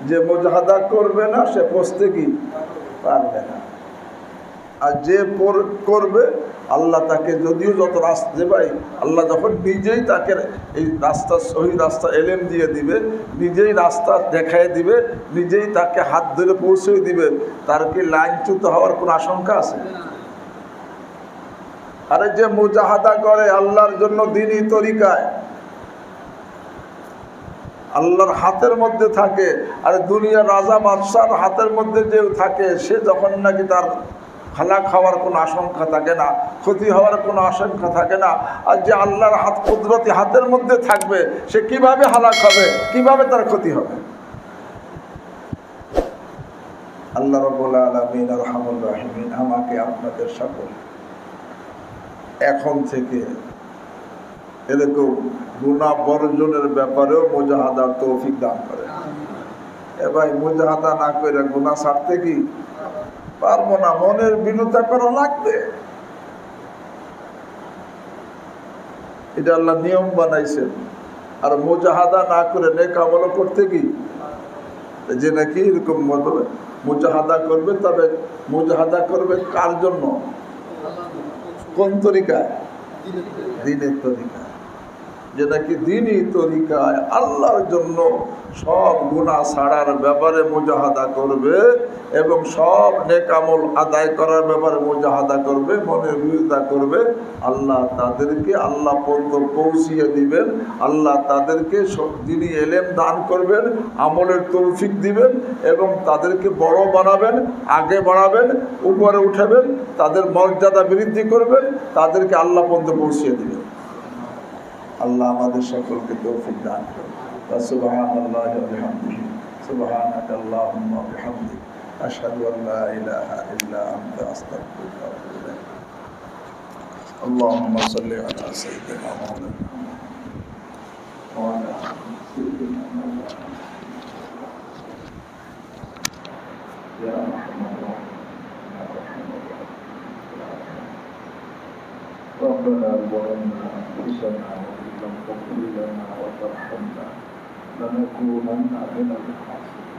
যে মুজাহাদা করবে না সে পৌঁছতে কি পারবে না। আর যে করবে আল্লাহ তাকে যদিও যত রাস্তা দেবাই, আল্লাহ যখন নিজেই তাকে এই রাস্তা, সহি রাস্তা এলেম দিয়ে দিবে, নিজেই রাস্তা দেখায় দিবে, নিজেই তাকে হাত ধরে পৌঁছে দিবে, তার কি লাইনচ্যুত হওয়ার কোনো আশঙ্কা আছে? আরে যে মুজাহাদা করে আল্লাহর জন্য দ্বীনি তরিকায়, আল্লাহর হাতের মধ্যে থাকে, আর দুনিয়ার রাজা বাদশার হাতের মধ্যে যে থাকে, সে যখন নাকি তার হালাক হওয়ার কোনো আশঙ্কা থাকে না, ক্ষতি হওয়ার কোনো আশঙ্কা থাকে না, আর যে আল্লাহর হাত কুদরতি হাতের মধ্যে থাকবে সে কিভাবে হালাক হবে, কিভাবে তার ক্ষতি হবে? আল্লাহ রাব্বুল আলামিন আরহামুর রাহিমিন আমাকে আপনাদের সকল এখন থেকে এরকম গুনাহ বর্জনের ব্যাপারেও মুজাহাদার তৌফিক দান করে। ভাই মুজাহাদা না করে গুনাহ ছাড়তে কি পারবো না, মনের বিরোধিতা করা লাগবে। এটা আল্লাহ নিয়ম বানাইছেন। আর মুজাহাদা না করে নেক আমল করতে কি, যে নাকি এরকম মুজাহাদা করবে, তবে মুজাহাদা করবে কার জন্য? কোন তরিকায়? দ্বীনের তরিকায়। যে নাকি দ্বীনি তরিকায় আল্লাহর জন্য সব গুনাহ ছাড়ার ব্যাপারে মুজাহাদা করবে, এবং সব নেক আমল আদায় করার ব্যাপারে মুজাহাদা করবে, মনের বিরোধিতা করবে, আল্লাহ তাদেরকে আল্লাহ পর্যন্ত পৌঁছিয়ে দিবেন। আল্লাহ তাদেরকে যিনি এলেম দান করবেন, আমলের তৌফিক দিবেন এবং তাদেরকে বড় বানাবেন, আগে বাড়াবেন, উপরে উঠাবেন, তাদের মর্যাদা বৃদ্ধি করবেন, তাদেরকে আল্লাহ পর্যন্ত পৌঁছিয়ে দিবেন। আল্লাহ আমাদের সকলকে তৌফিক দান করুন। সুবহানাল্লাহি ওয়া বিহামদিহি, সুবহানাকাল্লাহুম্মা ওয়া বিহামদিক, আশহাদু আল লা ইলাহা ইল্লা আনতা, আস্তাগফিরুকা ওয়া আতুবু ইলাইক। اللهم صل على سيدنا محمد وعلى آل سيدنا محمد يا محمد ربنا ظلمنا أنفسنا وإن لم تغفر لنا وترحمنا لنكونن من الخاسرين.